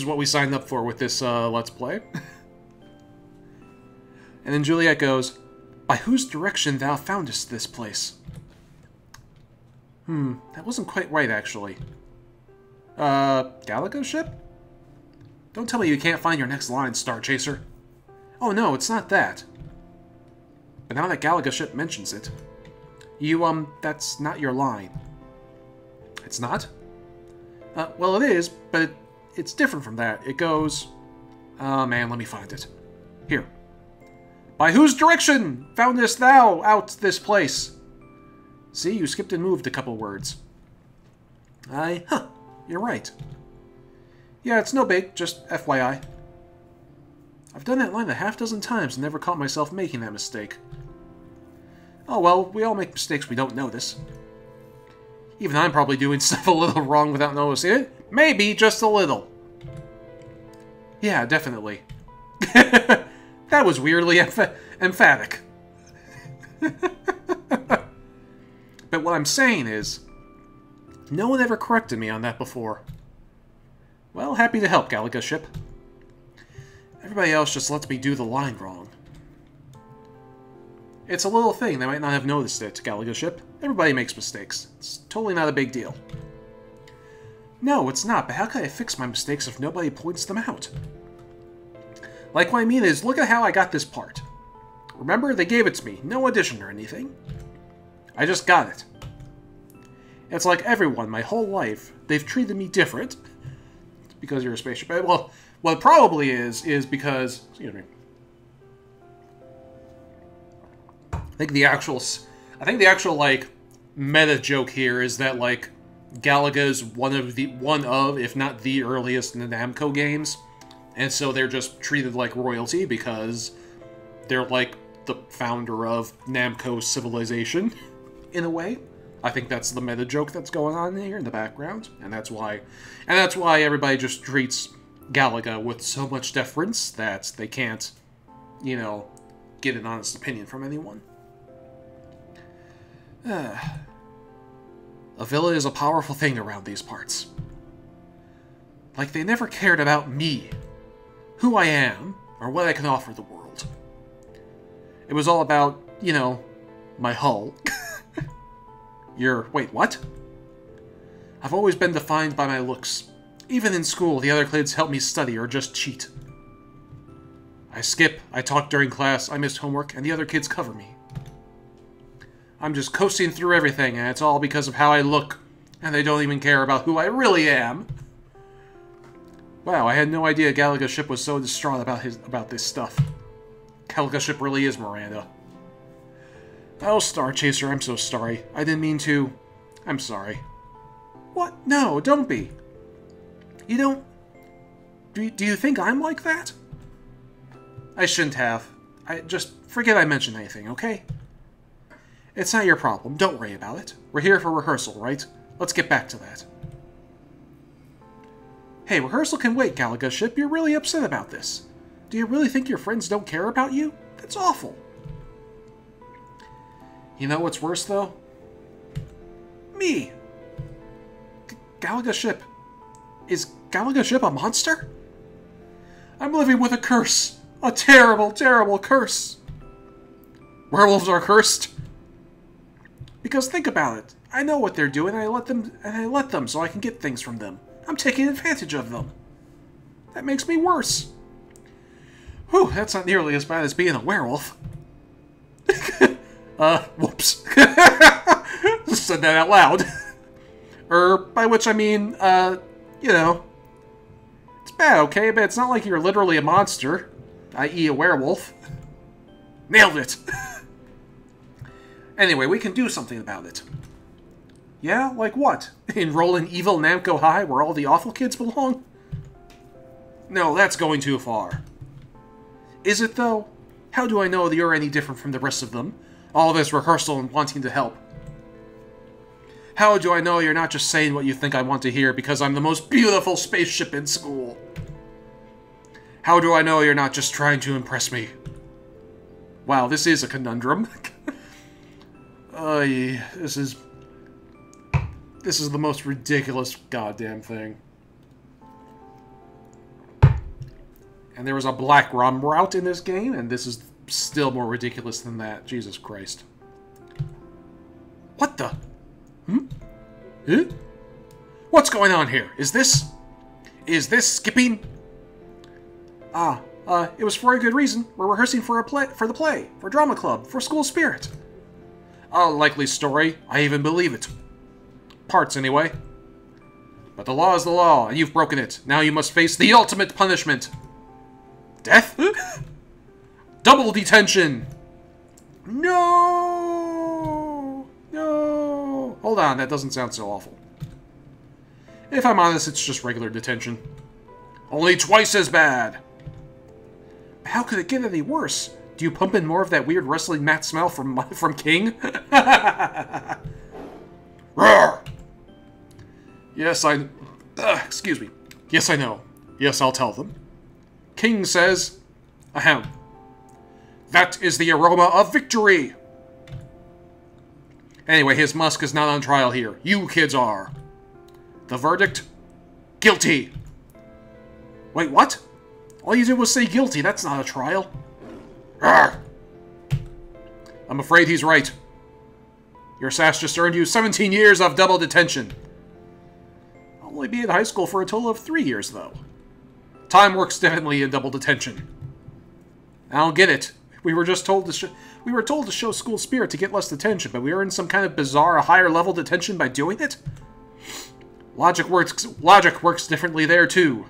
what we signed up for with this Let's Play. And then Juliet goes, by whose direction thou foundest this place? That wasn't quite right, actually. Galaga's ship? Don't tell me you can't find your next line, Star Chaser. Oh no, it's not that. But now that Galaga's ship mentions it, that's not your line. It's not? Well, it is, but it's different from that. It goes... Oh, man, let me find it. Here. By whose direction foundest thou out this place? See, you skipped and moved a couple words. You're right. Yeah, it's no big, just FYI. I've done that line a half-dozen times and never caught myself making that mistake. Oh well, we all make mistakes we don't notice. Even I'm probably doing stuff a little wrong without noticing it. Maybe just a little. Yeah, definitely. That was weirdly emphatic. But what I'm saying is, no one ever corrected me on that before. Well, happy to help, Galaga ship. Everybody else just lets me do the line wrong. It's a little thing, they might not have noticed it, Galaga ship. Everybody makes mistakes. It's totally not a big deal. No, it's not, but how can I fix my mistakes if nobody points them out? Like, what I mean is, look at how I got this part. Remember, they gave it to me, no addition or anything. I just got it. It's like everyone, my whole life, they've treated me different. It's because you're a spaceship. Well, what it probably is because... Excuse me. I think the actual, like, meta joke here is that, like, Galaga is one of, if not the earliest in the Namco games. And so they're just treated like royalty because They're like the founder of Namco civilization, in a way. I think that's the meta joke that's going on here in the background, and that's why everybody just treats Galaga with so much deference that they can't, you know, get an honest opinion from anyone. A villa is a powerful thing around these parts. Like they never cared about me, who I am, or what I can offer the world. It was all about, you know, my hull. Wait, what? I've always been defined by my looks. Even in school, the other kids help me study or just cheat. I skip, I talk during class, I miss homework, and the other kids cover me. I'm just coasting through everything, and it's all because of how I look, and they don't even care about who I really am. Wow, I had no idea Galaga Ship was so distraught about this stuff. Galaga Ship really is Miranda. Oh, Star Chaser, I'm so sorry. I didn't mean to. I'm sorry. What? No, don't be. You don't... Do you think I'm like that? I shouldn't have. Just forget I mentioned anything, okay? It's not your problem. Don't worry about it. We're here for rehearsal, right? Let's get back to that. Hey, rehearsal can wait, Galaga Ship. You're really upset about this. Do you really think your friends don't care about you? That's awful. You know what's worse, though? Me! Galaga Ship. Is Galaga Ship a monster? I'm living with a curse. A terrible, terrible curse. Werewolves are cursed. Because think about it. I know what they're doing, and I let them so I can get things from them. I'm taking advantage of them. That makes me worse. Whew, that's not nearly as bad as being a werewolf. Whoops. Just said that out loud. By which I mean, you know, it's bad, okay? But it's not like you're literally a monster, i.e. a werewolf. Nailed it! Anyway, we can do something about it. Yeah? Like what? Enroll in evil Namco High where all the awful kids belong? No, that's going too far. Is it, though? How do I know that you're any different from the rest of them? All this rehearsal and wanting to help. How do I know you're not just saying what you think I want to hear because I'm the most beautiful spaceship in school? How do I know you're not just trying to impress me? Wow, this is a conundrum. This is the most ridiculous goddamn thing. And there was a black rum route in this game, and this is still more ridiculous than that. Jesus Christ. What the? Huh? What's going on here? Is this skipping? It was for a good reason. We're rehearsing for the play, for drama club, for school spirit. A likely story. I even believe it. Parts, anyway. But the law is the law, and you've broken it. Now you must face the ultimate punishment. Death? Double detention! No! No! Hold on, that doesn't sound so awful. If I'm honest, it's just regular detention. Only twice as bad! How could it get any worse? Do you pump in more of that weird wrestling mat smell from King? Roar! Yes, excuse me. Yes, I know. Yes, I'll tell them. King says, ahem. That is the aroma of victory! Anyway, his musk is not on trial here. You kids are. The verdict? Guilty! Wait, what? All you did was say guilty. That's not a trial. Arrgh. I'm afraid he's right. Your sass just earned you 17 years of double detention. I'll only be in high school for a total of 3 years, though. Time works differently in double detention. I don't get it. We were told to show school spirit to get less detention, but we are in some kind of bizarre higher level detention by doing it? Logic works differently there, too.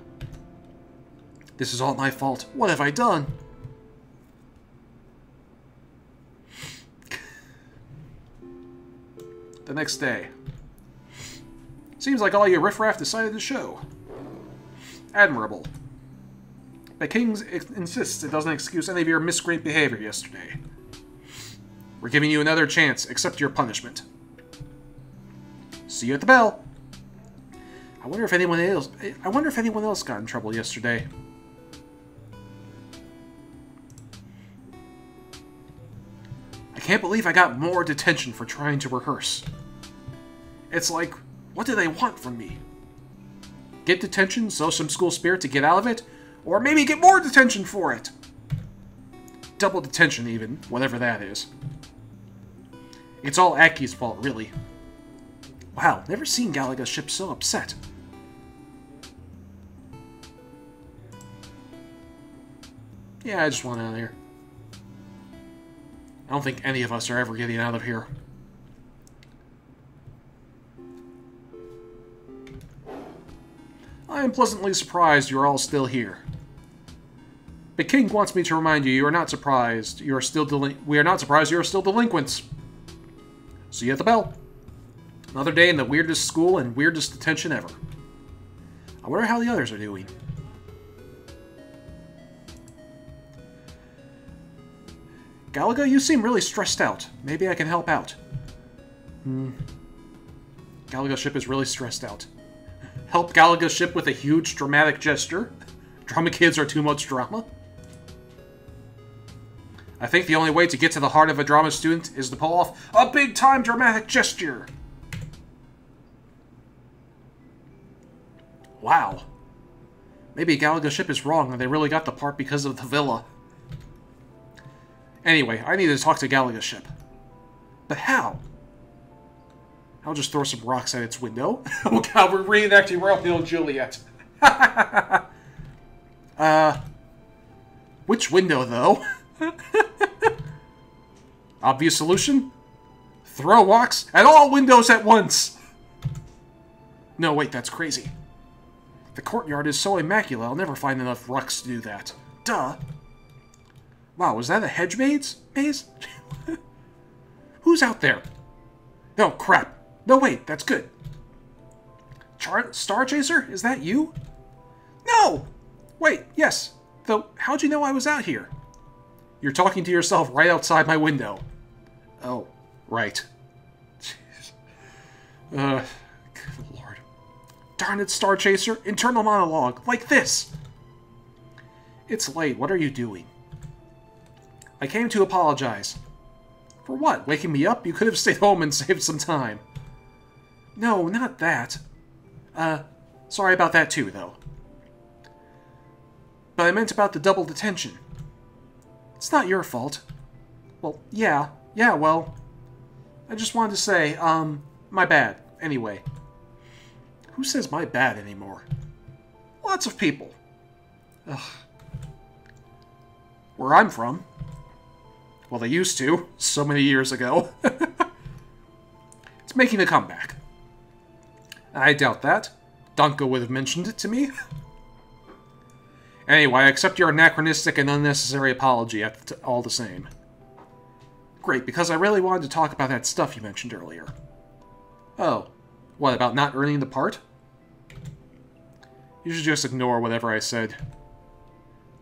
This is all my fault. What have I done? The next day. Seems like all you riffraff decided to show. Admirable. But King insists it doesn't excuse any of your miscreant behavior yesterday. We're giving you another chance. Accept your punishment. See you at the bell. I wonder if anyone else got in trouble yesterday. I can't believe I got more detention for trying to rehearse. It's like, what do they want from me? Get detention, sow some school spirit to get out of it, or maybe get more detention for it. Double detention even, whatever that is. It's all Aki's fault, really. Wow, never seen Galaga's ship so upset. Yeah, I just want out of here. I don't think any of us are ever getting out of here. I am pleasantly surprised you are all still here. But King wants me to remind you, you are not surprised. We are not surprised you are still delinquents. See you at the bell. Another day in the weirdest school and weirdest detention ever. I wonder how the others are doing. Galaga, you seem really stressed out. Maybe I can help out. Galaga's ship is really stressed out. Help Galaga's ship with a huge dramatic gesture. Drama kids are too much drama. I think the only way to get to the heart of a drama student is to pull off a big-time dramatic gesture. Wow. Maybe Galaga's ship is wrong and they really got the part because of the villa. Anyway, I need to talk to Galaga's ship. But how? I'll just throw some rocks at its window. Oh god, we're reenacting Romeo and Juliet. Which window, though? Obvious solution? Throw rocks at all windows at once! No, wait, that's crazy. The courtyard is so immaculate, I'll never find enough rocks to do that. Duh. Wow, was that a hedge maze? Who's out there? Oh, crap. No, wait, that's good. Star Chaser? Is that you? No! Wait, yes. Though, how'd you know I was out here? You're talking to yourself right outside my window. Oh, right. Jeez. Good lord. Darn it, Star Chaser. Internal monologue. Like this. It's late. What are you doing? I came to apologize. For what? Waking me up? You could have stayed home and saved some time. No, not that. Sorry about that too, though. But I meant about the double detention. It's not your fault. Well, yeah, well... I just wanted to say, my bad, anyway. Who says my bad anymore? Lots of people. Ugh. Where I'm from. Well, they used to, so many years ago. It's making a comeback. I doubt that. Danko would have mentioned it to me. Anyway, I accept your anachronistic and unnecessary apology all the same. Great, because I really wanted to talk about that stuff you mentioned earlier. Oh, what, about not earning the part? You should just ignore whatever I said.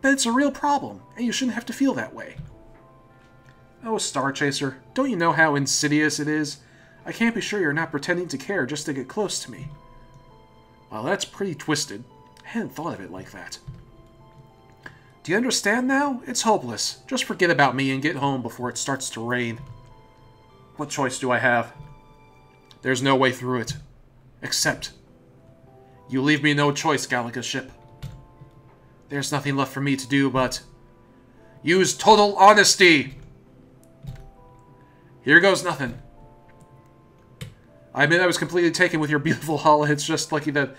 But it's a real problem, and you shouldn't have to feel that way. Oh, Star Chaser, don't you know how insidious it is? I can't be sure you're not pretending to care just to get close to me. Well, that's pretty twisted. I hadn't thought of it like that. Do you understand now? It's hopeless. Just forget about me and get home before it starts to rain. What choice do I have? There's no way through it. Except... you leave me no choice, Galaga's ship. There's nothing left for me to do but... use total honesty! Here goes nothing. I admit I was completely taken with your beautiful hull. It's just lucky that...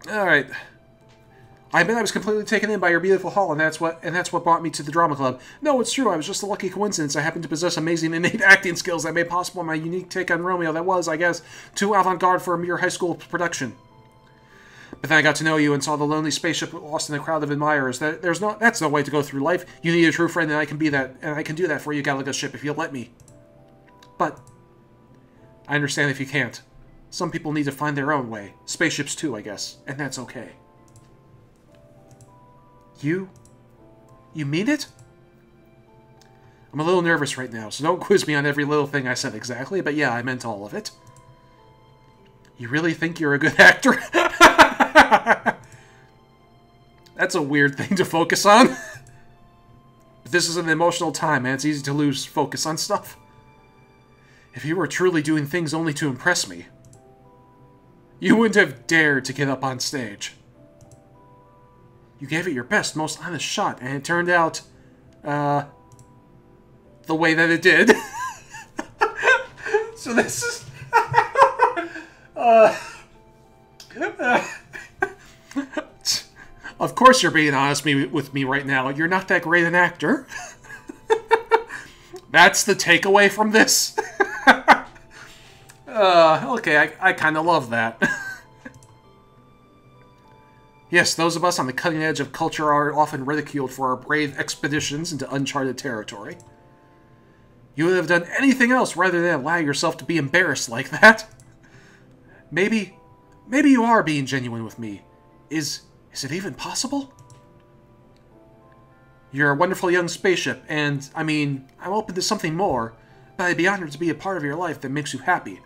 Alright. I admit I was completely taken in by your beautiful hull, and that's what brought me to the drama club. No, it's true. I was just a lucky coincidence. I happened to possess amazing innate acting skills that made possible my unique take on Romeo that was, I guess, too avant-garde for a mere high school production. But then I got to know you and saw the lonely spaceship lost in a crowd of admirers. That's no way to go through life. You need a true friend, and I can be that, and I can do that for you, Galaga's ship, if you'll let me. But I understand if you can't. Some people need to find their own way. Spaceships too, I guess, and that's okay. You mean it? I'm a little nervous right now, so don't quiz me on every little thing I said exactly, but yeah, I meant all of it. You really think you're a good actor? That's a weird thing to focus on. But this is an emotional time, and it's easy to lose focus on stuff. If you were truly doing things only to impress me, you wouldn't have dared to get up on stage. You gave it your best, most honest shot, and it turned out, the way that it did. So this is... Of course you're being honest with me right now. You're not that great an actor. That's the takeaway from this? Okay, I kind of love that. Yes, those of us on the cutting edge of culture are often ridiculed for our brave expeditions into uncharted territory. You would have done anything else rather than allow yourself to be embarrassed like that. Maybe you are being genuine with me. Is it even possible? You're a wonderful young spaceship, and, I mean, I'm open to something more, but I'd be honored to be a part of your life that makes you happy.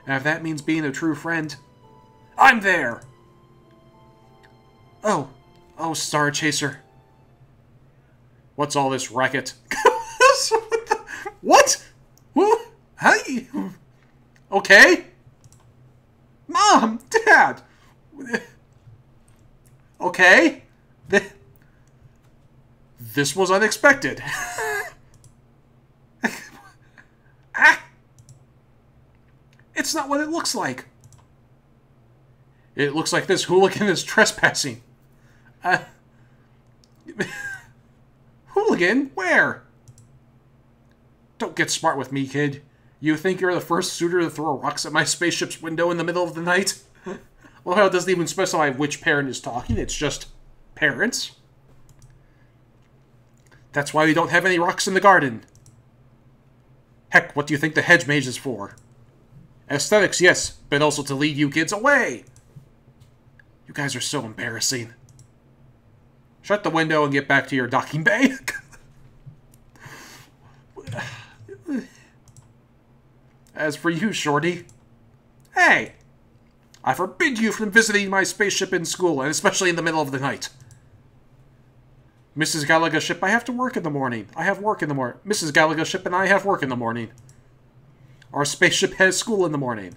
And if that means being a true friend, I'm there! Oh, Star Chaser. What's all this racket? What? How you... Okay? Mom! Dad! Okay? This was unexpected. It's not what it looks like. It looks like this hooligan is trespassing. Hooligan? Where? Don't get smart with me, kid. You think you're the first suitor to throw rocks at my spaceship's window in the middle of the night? Well, it doesn't even specify which parent is talking. It's just parents. That's why we don't have any rocks in the garden. Heck, what do you think the hedge maze is for? Aesthetics, yes, but also to lead you kids away. You guys are so embarrassing. Shut the window and get back to your docking bay. As for you, Shorty... Hey! I forbid you from visiting my spaceship in school, and especially in the middle of the night. Mrs. Galaga ship, I have to work in the morning. I have work in the morning. Mrs. Galaga ship and I have work in the morning. Our spaceship has school in the morning.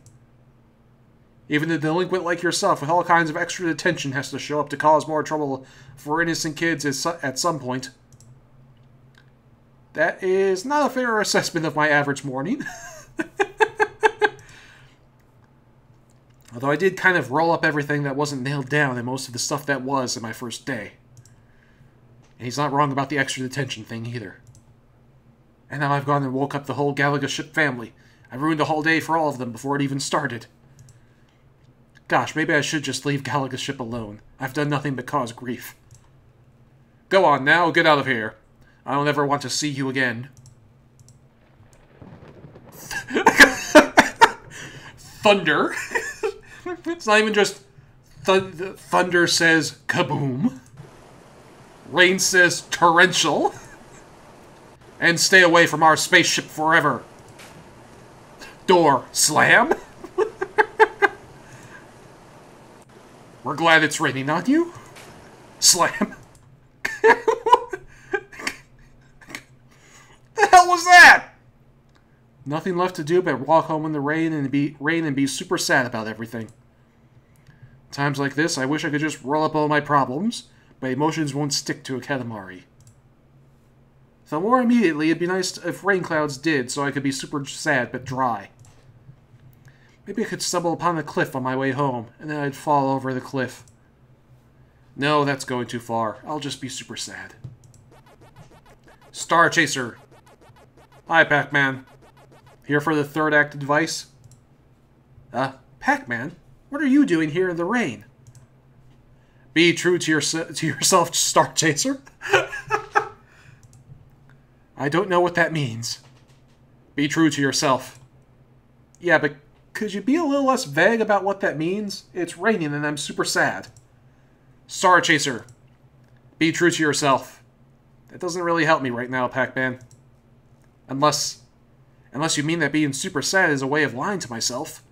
Even a delinquent like yourself with all kinds of extra detention has to show up to cause more trouble for innocent kids at some point. That is not a fair assessment of my average morning. Although I did kind of roll up everything that wasn't nailed down and most of the stuff that was in my first day. And he's not wrong about the extra detention thing either. And now I've gone and woke up the whole Galaga ship family. I ruined a whole day for all of them before it even started. Gosh, maybe I should just leave Galaga ship alone. I've done nothing but cause grief. Go on now, get out of here. I don't ever want to see you again. Thunder. It's not even just thunder says kaboom. Rain says torrential. And stay away from our spaceship forever. Door slam. We're glad it's raining on you. Slam. The hell was that? Nothing left to do but walk home in the rain and be super sad about everything. Times like this, I wish I could just roll up all my problems, but emotions won't stick to a Katamari. Though more immediately, it'd be nice if rain clouds did, so I could be super sad but dry. Maybe I could stumble upon a cliff on my way home, and then I'd fall over the cliff. No, that's going too far. I'll just be super sad. Star Chaser. Hi, Pac-Man. Here for the third act advice? Pac-Man? What are you doing here in the rain? Be true to yourself, Star Chaser. I don't know what that means. Be true to yourself. Yeah, but could you be a little less vague about what that means? It's raining and I'm super sad. Star Chaser. Be true to yourself. That doesn't really help me right now, Pac-Man. Unless you mean that being super sad is a way of lying to myself.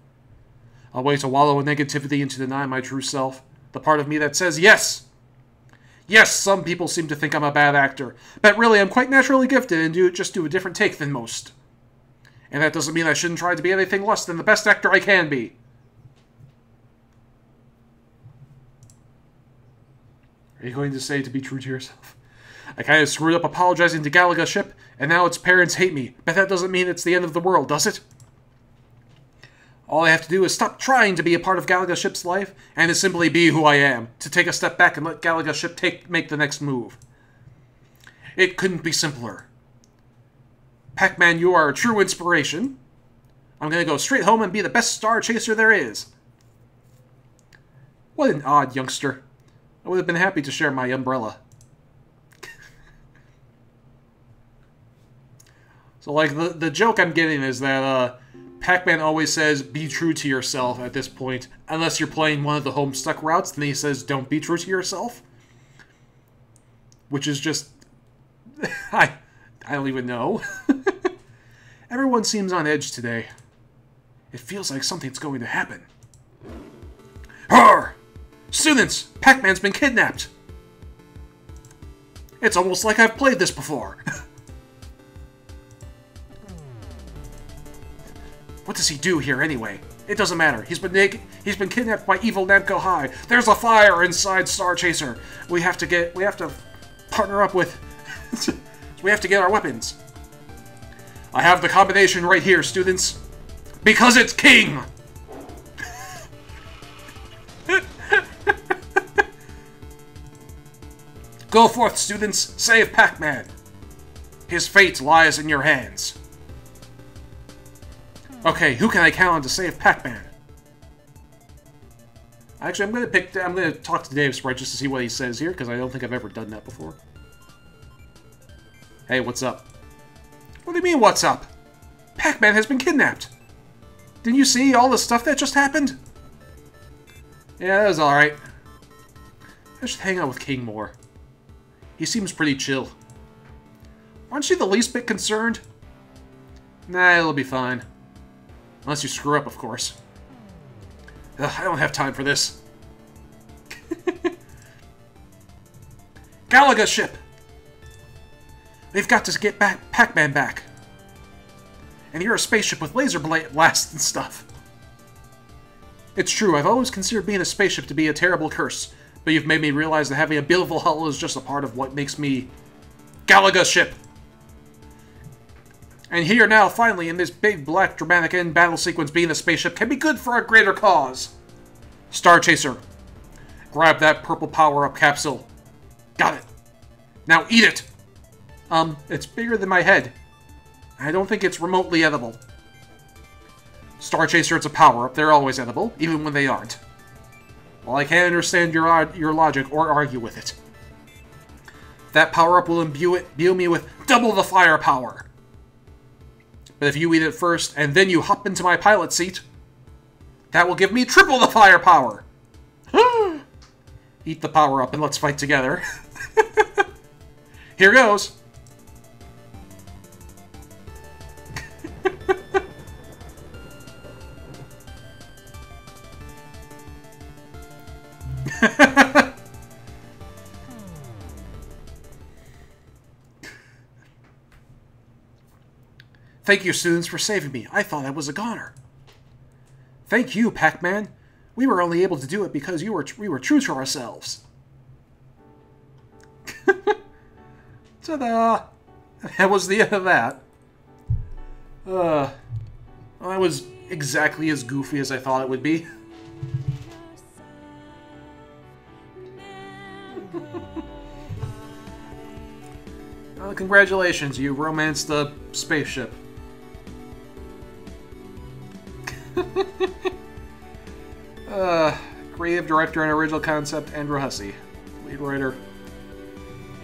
A way to wallow in negativity and to deny my true self. The part of me that says yes! Yes, some people seem to think I'm a bad actor, but really I'm quite naturally gifted and just do a different take than most. And that doesn't mean I shouldn't try to be anything less than the best actor I can be. Are you going to say to be true to yourself? I kind of screwed up apologizing to Galaga ship, and now its parents hate me, but that doesn't mean it's the end of the world, does it? All I have to do is stop trying to be a part of Galaga ship's life, and to simply be who I am, to take a step back and let Galaga ship make the next move. It couldn't be simpler. Pac-Man, you are a true inspiration. I'm gonna go straight home and be the best star chaser there is. What an odd youngster. I would have been happy to share my umbrella. So, like, the joke I'm getting is that, Pac-Man always says, be true to yourself at this point. Unless you're playing one of the Homestuck routes, then he says, don't be true to yourself. Which is just... I don't even know. Everyone seems on edge today. It feels like something's going to happen. Arr! Students! Pac-Man's been kidnapped! It's almost like I've played this before. What does he do here anyway? It doesn't matter. He's been kidnapped by evil Namco High. There's a fire inside Star Chaser. We have to partner up with... we have to get our weapons. I have the combination right here, students. Because it's King! Go forth, students. Save Pac-Man. His fate lies in your hands. Okay, who can I count on to save Pac-Man? Actually, I'm gonna talk to Davesprite just to see what he says here, because I don't think I've ever done that before. Hey, what's up? What do you mean, what's up? Pac-Man has been kidnapped! Didn't you see all the stuff that just happened? Yeah, that was alright. I should hang out with King more. He seems pretty chill. Aren't you the least bit concerned? Nah, it'll be fine. Unless you screw up, of course. Ugh, I don't have time for this. Galaga ship! We've got to get Pac-Man back. And you're a spaceship with laser blasts and stuff. It's true, I've always considered being a spaceship to be a terrible curse, but you've made me realize that having a beautiful hull is just a part of what makes me... Galaga ship! And here now, finally, in this big, black, dramatic end battle sequence, being a spaceship can be good for a greater cause. Star Chaser. Grab that purple power-up capsule. Got it. Now eat it! It's bigger than my head. I don't think it's remotely edible. Star Chaser, it's a power-up. They're always edible, even when they aren't. While I can't understand your logic or argue with it. That power-up will imbue me with double the firepower. But if you eat it first, and then you hop into my pilot seat, that will give me triple the firepower! Eat the power-up and let's fight together. Here goes! Thank you, students, for saving me. I thought I was a goner. Thank you, Pac-Man. We were only able to do it because we were true to ourselves. Ta-da! That was the end of that. Well, that was exactly as goofy as I thought it would be. Well, congratulations, you romanced the spaceship. Creative director and original concept, Andrew Hussey. Lead writer,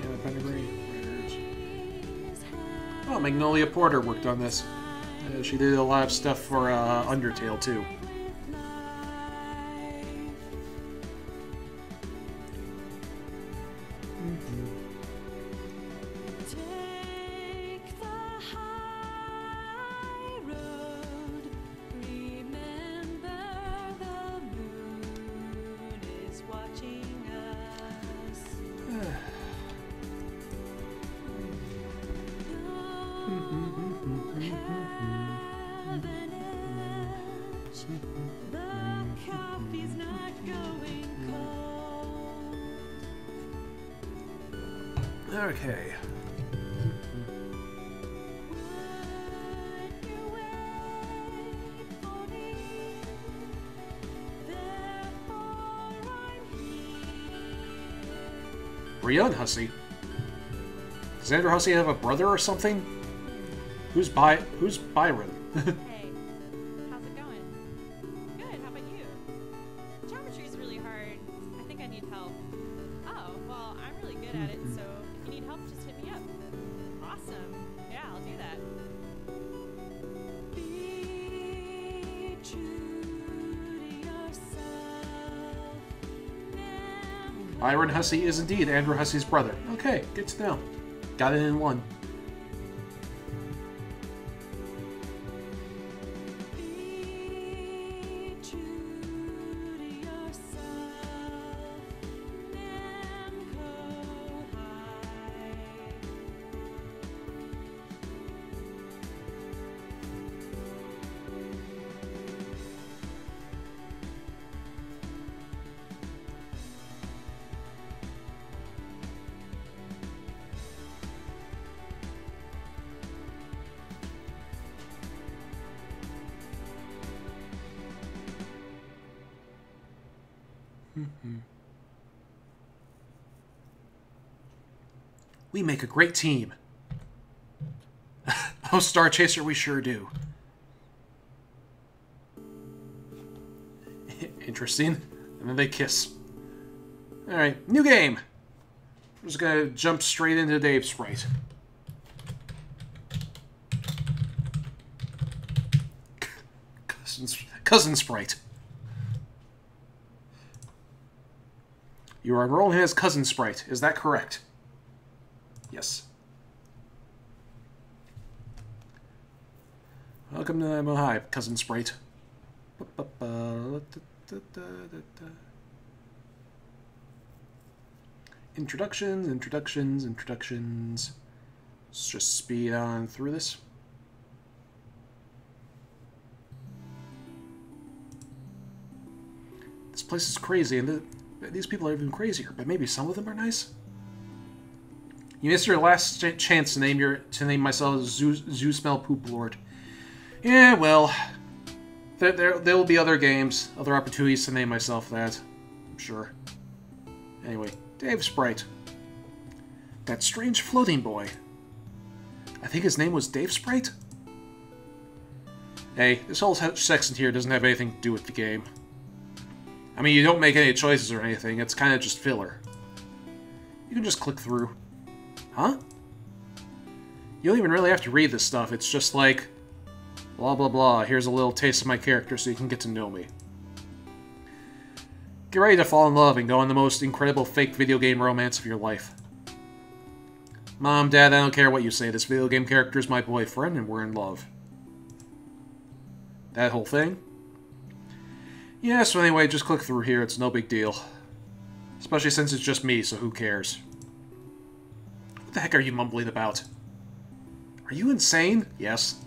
Anna Pendergreen. Writers. Oh, Magnolia Porter worked on this. She did a lot of stuff for Undertale, too. Okay. Brian Hussey? Does Andrew Hussey have a brother or something? Who's Byron? Hey, how's it going? Good, how about you? Geometry is really hard. I think I need help. Oh, well, I'm really good at it, so if you need help, just hit me up. Awesome. Yeah, I'll do that. Be true to yourself. Byron Hussey is indeed Andrew Hussey's brother. Okay, good to know. Got it in one. We make a great team. Oh, Star Chaser, we sure do. Interesting. And then they kiss. Alright, new game. I'm just gonna jump straight into Davesprite. Cousin Sprite. You are enrolling as Cousin Sprite, is that correct? Yes. Welcome to Namco High, Cousin Sprite. Introductions. Let's just speed on through this. This place is crazy, and these people are even crazier, but maybe some of them are nice? You missed your last chance to name myself Zoo Smell Poop Lord. Yeah, well, there will be other games, other opportunities to name myself that. I'm sure. Anyway, Davesprite. That strange floating boy. I think his name was Davesprite? Hey, this whole section here doesn't have anything to do with the game. I mean, you don't make any choices or anything, it's kind of just filler. You can just click through. Huh? You don't even really have to read this stuff, it's just like, blah blah blah, here's a little taste of my character so you can get to know me. Get ready to fall in love and go on the most incredible fake video game romance of your life. Mom, Dad, I don't care what you say, this video game character is my boyfriend and we're in love. That whole thing? Yeah, so anyway, just click through here, it's no big deal. Especially since it's just me, so who cares? What the heck are you mumbling about? Are you insane? Yes.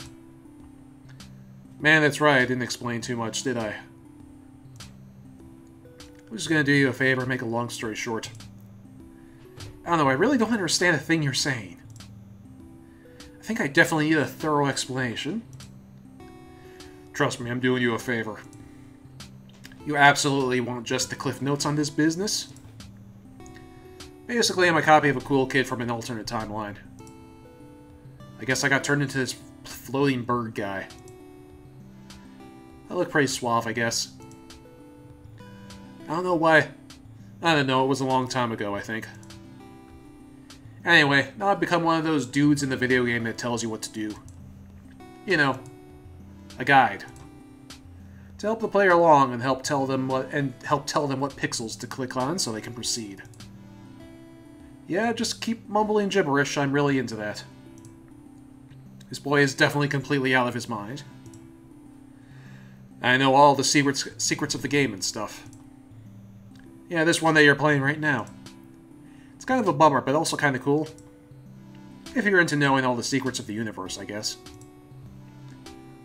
Man, that's right, I didn't explain too much, did I? I'm just gonna do you a favor and make a long story short. I don't know, I really don't understand a thing you're saying. I think I definitely need a thorough explanation. Trust me, I'm doing you a favor. You absolutely want just the cliff notes on this business? Basically, I'm a copy of a cool kid from an alternate timeline. I guess I got turned into this floating bird guy. I look pretty suave, I guess. I don't know why. I don't know, it was a long time ago, I think. Anyway, now I've become one of those dudes in the video game that tells you what to do. You know, a guide. To help the player along and help tell them what pixels to click on so they can proceed. Yeah, just keep mumbling gibberish, I'm really into that. This boy is definitely completely out of his mind. I know all the secrets of the game and stuff. Yeah, this one that you're playing right now. It's kind of a bummer, but also kind of cool. If you're into knowing all the secrets of the universe, I guess.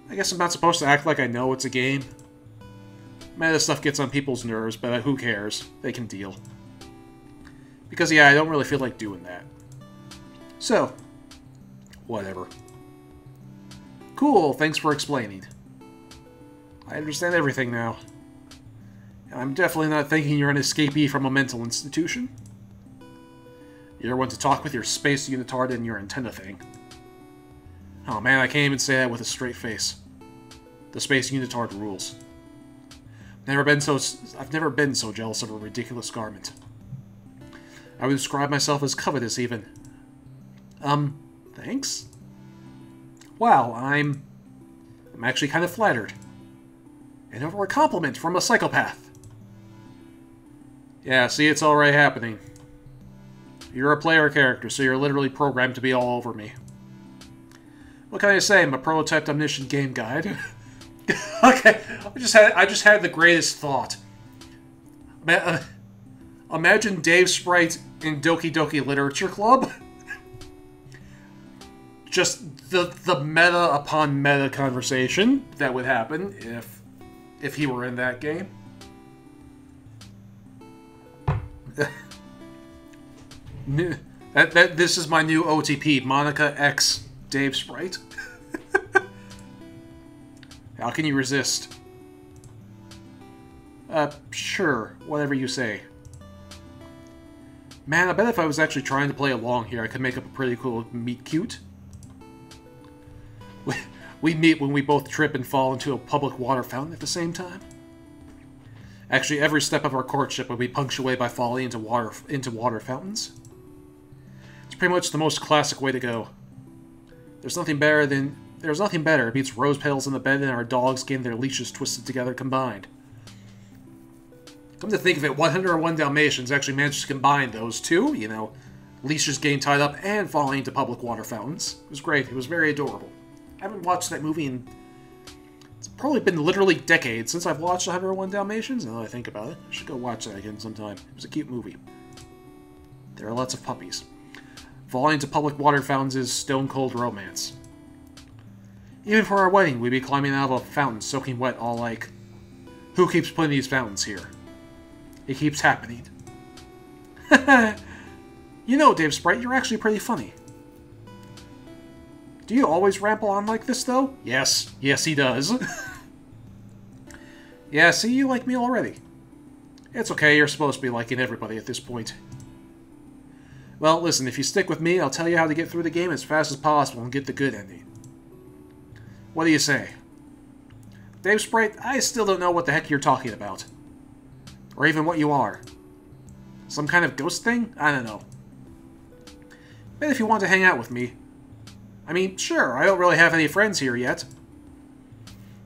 I guess I'm not supposed to act like I know it's a game. Meta stuff gets on people's nerves, but who cares? They can deal. Because, yeah, I don't really feel like doing that. So, whatever. Cool, thanks for explaining. I understand everything now. And I'm definitely not thinking you're an escapee from a mental institution. You're one to talk with your space unitard and your antenna thing. Oh man, I can't even say that with a straight face. The space unitard rules. I've never been so jealous of a ridiculous garment. I would describe myself as covetous, even. Thanks? Wow, I'm actually kind of flattered. And over a compliment from a psychopath. Yeah, see, it's already happening. You're a player character, so you're literally programmed to be all over me. What can I say? I'm a prototyped omniscient game guide. Okay, I just had the greatest thought. Imagine Davesprite in Doki Doki Literature Club. Just the meta upon meta conversation that would happen if he were in that game. This is my new OTP, Monica X Davesprite. How can you resist? Sure, whatever you say. Man, I bet if I was actually trying to play along here, I could make up a pretty cool meet cute. We meet when we both trip and fall into a public water fountain at the same time. Actually, every step of our courtship would be punctuated by falling into water fountains. It's pretty much the most classic way to go. There's nothing better. It beats rose petals in the bed and our dogs getting their leashes twisted together combined. Come to think of it, 101 Dalmatians actually managed to combine those two, you know, leashes getting tied up and falling into public water fountains. It was great. It was very adorable. I haven't watched that movie in... It's probably been literally decades since I've watched 101 Dalmatians, now that I think about it. I should go watch that again sometime. It was a cute movie. There are lots of puppies. Falling into public water fountains is stone-cold romance. Even for our wedding, we'd be climbing out of a fountain soaking wet, all like, who keeps putting these fountains here? It keeps happening. You know, Davesprite, you're actually pretty funny. Do you always ramble on like this, though? Yes. Yes, he does. Yeah, see, you like me already. It's okay, you're supposed to be liking everybody at this point. Well, listen, if you stick with me, I'll tell you how to get through the game as fast as possible and get the good ending. What do you say? Davesprite, I still don't know what the heck you're talking about. Or even what you are. Some kind of ghost thing? I don't know. But if you want to hang out with me... I mean, sure, I don't really have any friends here yet.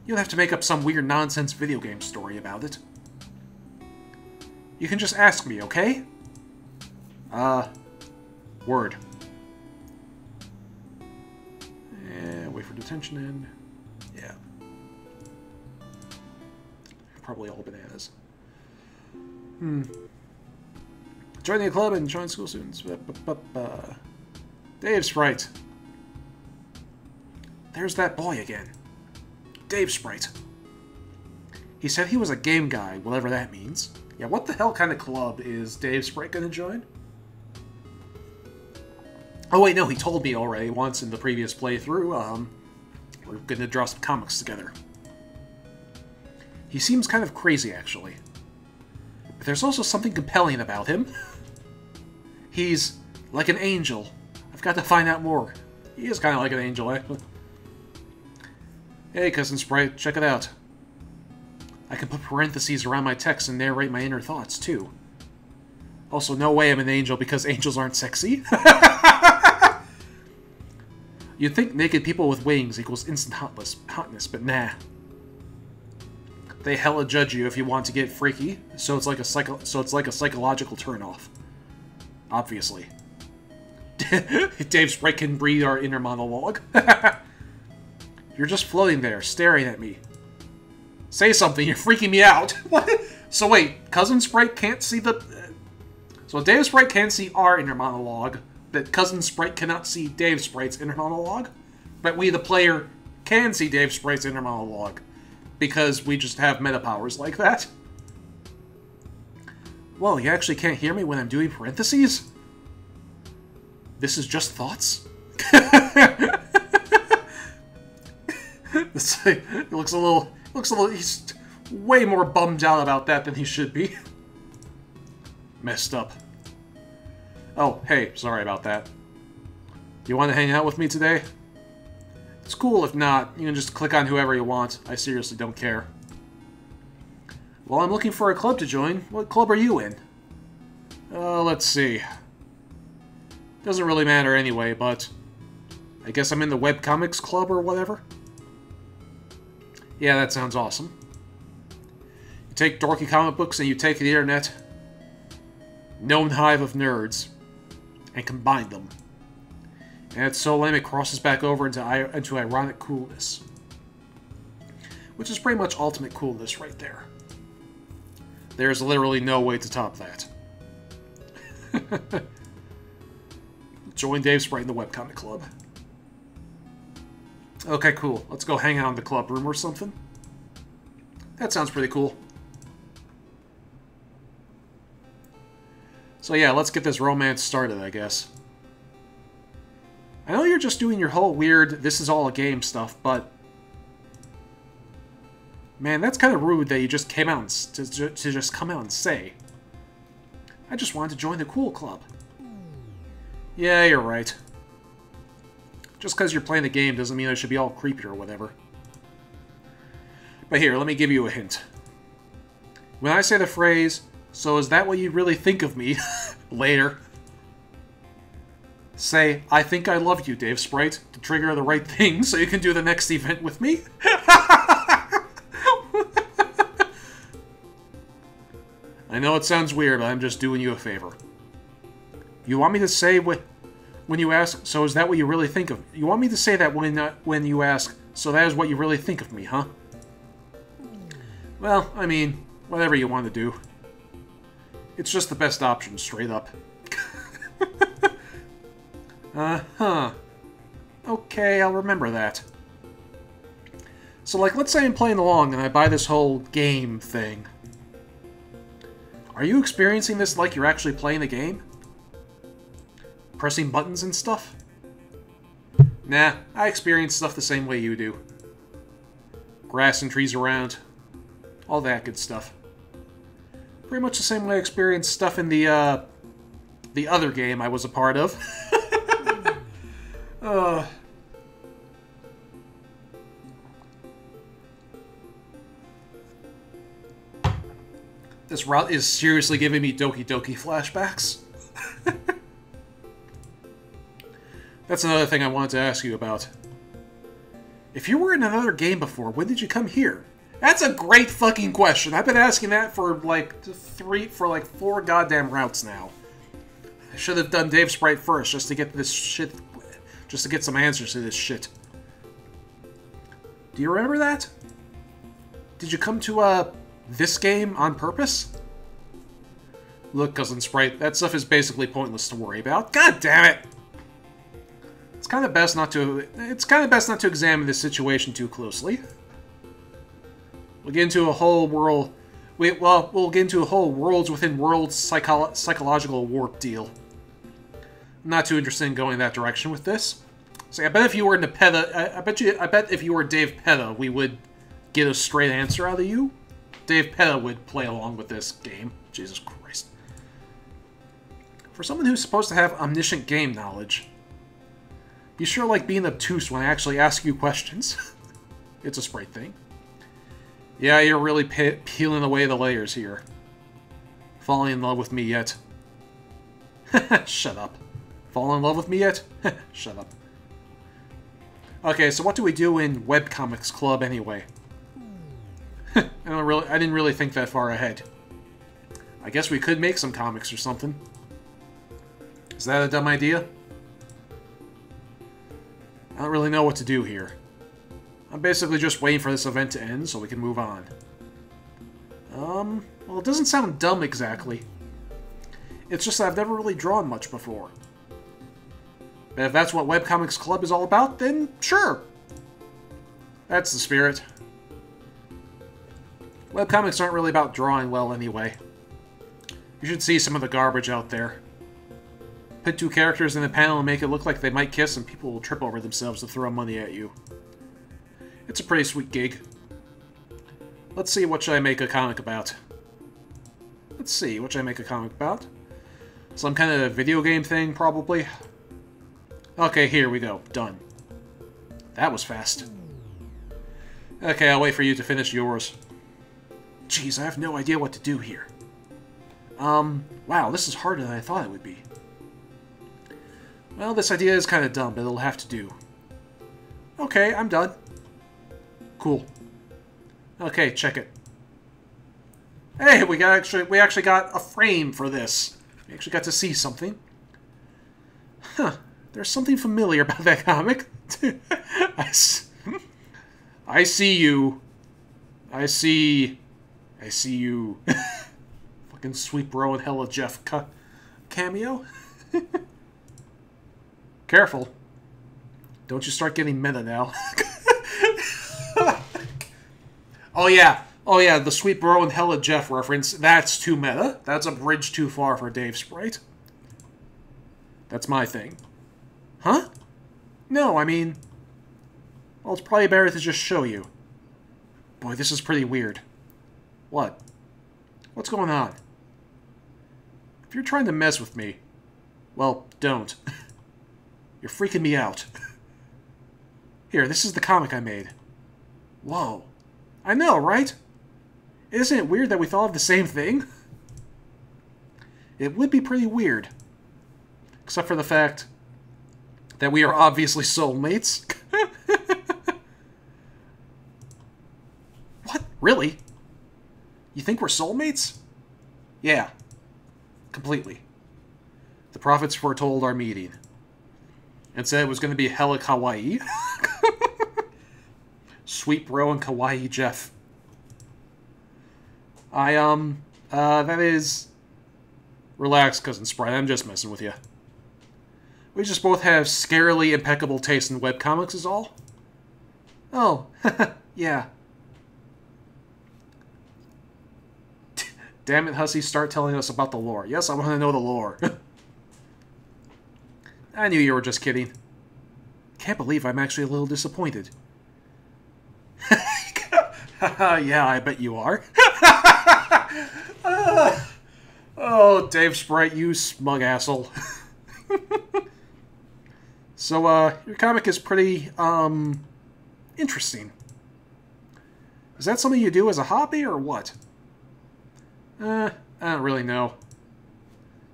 You'll have to make up some weird nonsense video game story about it. You can just ask me, okay? Word. And wait for detention end. Yeah. Probably all bananas. Join the club and join school students. Davesprite. There's that boy again. Davesprite. He said he was a game guy, whatever that means. Yeah, what the hell kind of club is Davesprite gonna join? Oh wait, no, he told me already once in the previous playthrough, we're gonna draw some comics together. He seems kind of crazy, actually. But there's also something compelling about him. He's like an angel. I've got to find out more. He is kind of like an angel, actually. Hey, Cousin Sprite, check it out. I can put parentheses around my text and narrate my inner thoughts, too. Also, no way I'm an angel because angels aren't sexy. You'd think naked people with wings equals instant hotness, but nah. They hella judge you if you want to get freaky, so it's like a psychological turnoff. Obviously. Davesprite can read our inner monologue. You're just floating there, staring at me. Say something, you're freaking me out. What? So wait, Cousin Sprite can't see the... So Davesprite can't see our inner monologue, that Cousin Sprite cannot see Davesprite's inner monologue, but we, the player, can see Davesprite's inner monologue, because we just have meta powers like that. Whoa, you actually can't hear me when I'm doing parentheses? This is just thoughts? It looks a little, he's way more bummed out about that than he should be. Messed up. Oh, hey, sorry about that. You want to hang out with me today? It's cool if not. You can just click on whoever you want. I seriously don't care. Well, I'm looking for a club to join. What club are you in? Let's see. Doesn't really matter anyway, but I guess I'm in the webcomics club or whatever. Yeah, that sounds awesome. You take dorky comic books and you take the internet, known hive of nerds, and combine them. And it's so lame it crosses back over into ironic coolness. Which is pretty much ultimate coolness right there. There's literally no way to top that. Join Davesprite in the webcomic club. Okay, cool. Let's go hang out in the club room or something. That sounds pretty cool. So yeah, let's get this romance started, I guess. I know you're just doing your whole weird, this is all a game stuff, but... Man, that's kind of rude that you just came out to just come out and say. I just wanted to join the cool club. Yeah, you're right. Just because you're playing the game doesn't mean I should be all creepy or whatever. But here, let me give you a hint. When I say the phrase, "So is that what you really think of me?" later, say, "I think I love you, Davesprite," to trigger the right thing so you can do the next event with me. I know it sounds weird, but I'm just doing you a favor. You want me to say when you ask, "So is that what you really think of me?" You want me to say that when you ask, "So that is what you really think of me, huh?" Well, I mean, whatever you want to do. It's just the best option, straight up. Uh-huh. Okay, I'll remember that. So, like, let's say I'm playing along and I buy this whole game thing. Are you experiencing this like you're actually playing the game? Pressing buttons and stuff? Nah, I experience stuff the same way you do. Grass and trees around. All that good stuff. Pretty much the same way I experienced stuff in the other game I was a part of. This route is seriously giving me Doki Doki flashbacks. That's another thing I wanted to ask you about. If you were in another game before, when did you come here? That's a great fucking question. I've been asking that for like 4 goddamn routes now. I should have done Davesprite first just to get this shit, just to get some answers to this shit. Do you remember that? Did you come to this game on purpose? Look, Cousin Sprite, that stuff is basically pointless to worry about. God damn it! It's kind of best not to examine this situation too closely. We'll get into a whole world. We'll get into a whole worlds within worlds psychological warp deal. I'm not too interested in going that direction with this. So I bet if you were into PETA, I bet if you were Dave PETA, we would get a straight answer out of you. Dave PETA would play along with this game. Jesus Christ. For someone who's supposed to have omniscient game knowledge, you sure like being obtuse when I actually ask you questions. It's a Sprite thing. Yeah, you're really peeling away the layers here. Falling in love with me yet? Shut up. Fall in love with me yet? Shut up. Okay, so what do we do in Webcomics Club anyway? I didn't really think that far ahead. I guess we could make some comics or something. Is that a dumb idea? I don't really know what to do here. I'm basically just waiting for this event to end so we can move on. Well, it doesn't sound dumb exactly. It's just that I've never really drawn much before. But if that's what Webcomics Club is all about, then sure. That's the spirit. Webcomics aren't really about drawing well anyway. You should see some of the garbage out there. Put two characters in a panel and make it look like they might kiss, and people will trip over themselves to throw money at you. It's a pretty sweet gig. Let's see, what should I make a comic about? Let's see, what should I make a comic about? Some kind of video game thing, probably. Okay, here we go. Done. That was fast. Okay, I'll wait for you to finish yours. Jeez, I have no idea what to do here. Wow, this is harder than I thought it would be. Well, this idea is kind of dumb, but it'll have to do. Okay, I'm done. Cool. Okay, check it. Hey, we actually got a frame for this. We actually got to see something. Huh. There's something familiar about that comic. I see you. I see you. Fucking Sweet Bro and Hella Jeff cameo. Careful. Don't you start getting meta now. Oh yeah, the Sweet Bro and Hella Jeff reference. That's too meta. That's a bridge too far for Davesprite. That's my thing. Huh? No, I mean... Well, it's probably better to just show you. Boy, this is pretty weird. What? What's going on? If you're trying to mess with me, well, don't. You're freaking me out. Here, this is the comic I made. Whoa. I know, right? Isn't it weird that we thought of the same thing? It would be pretty weird. Except for the fact that we are obviously soulmates. What? Really? You think we're soulmates? Yeah. Completely. The prophets foretold our meeting. And said it was going to be hella kawaii. Sweet Bro and Kawaii Jeff. That is... Relax, Cousin Sprite, I'm just messing with you. We just both have scarily impeccable taste in webcomics is all. Oh, yeah. Damn it, Hussy, start telling us about the lore. Yes, I want to know the lore. I knew you were just kidding. Can't believe I'm actually a little disappointed. Yeah, I bet you are. Oh, Davesprite, you smug asshole. So, your comic is pretty, interesting. Is that something you do as a hobby, or what? I don't really know.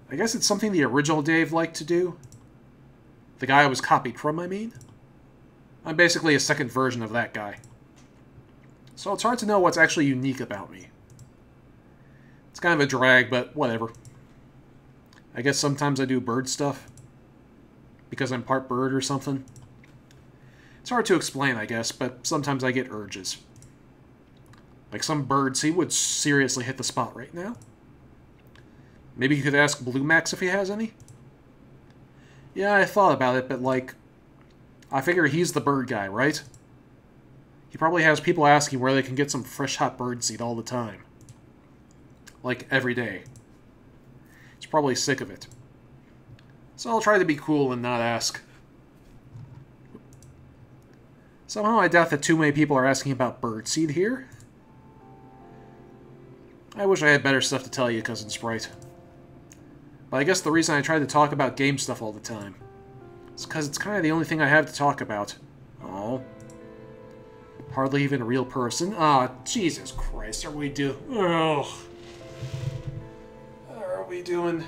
I guess it's something the original Dave liked to do. The guy I was copied from, I mean. I'm basically a second version of that guy. So it's hard to know what's actually unique about me. It's kind of a drag, but whatever. I guess sometimes I do bird stuff. Because I'm part bird or something. It's hard to explain, I guess, but sometimes I get urges. Like some birds, he would seriously hit the spot right now. Maybe you could ask Blue Max if he has any? Yeah, I thought about it, but like... I figure he's the bird guy, right? He probably has people asking where they can get some fresh hot bird seed all the time. Like, every day. He's probably sick of it. So I'll try to be cool and not ask. Somehow I doubt that too many people are asking about birdseed here. I wish I had better stuff to tell you, Cousin Sprite. But I guess the reason I try to talk about game stuff all the time is because it's kind of the only thing I have to talk about. Oh. Hardly even a real person. Ah, Jesus Christ, are we doing... Oh. What are we doing?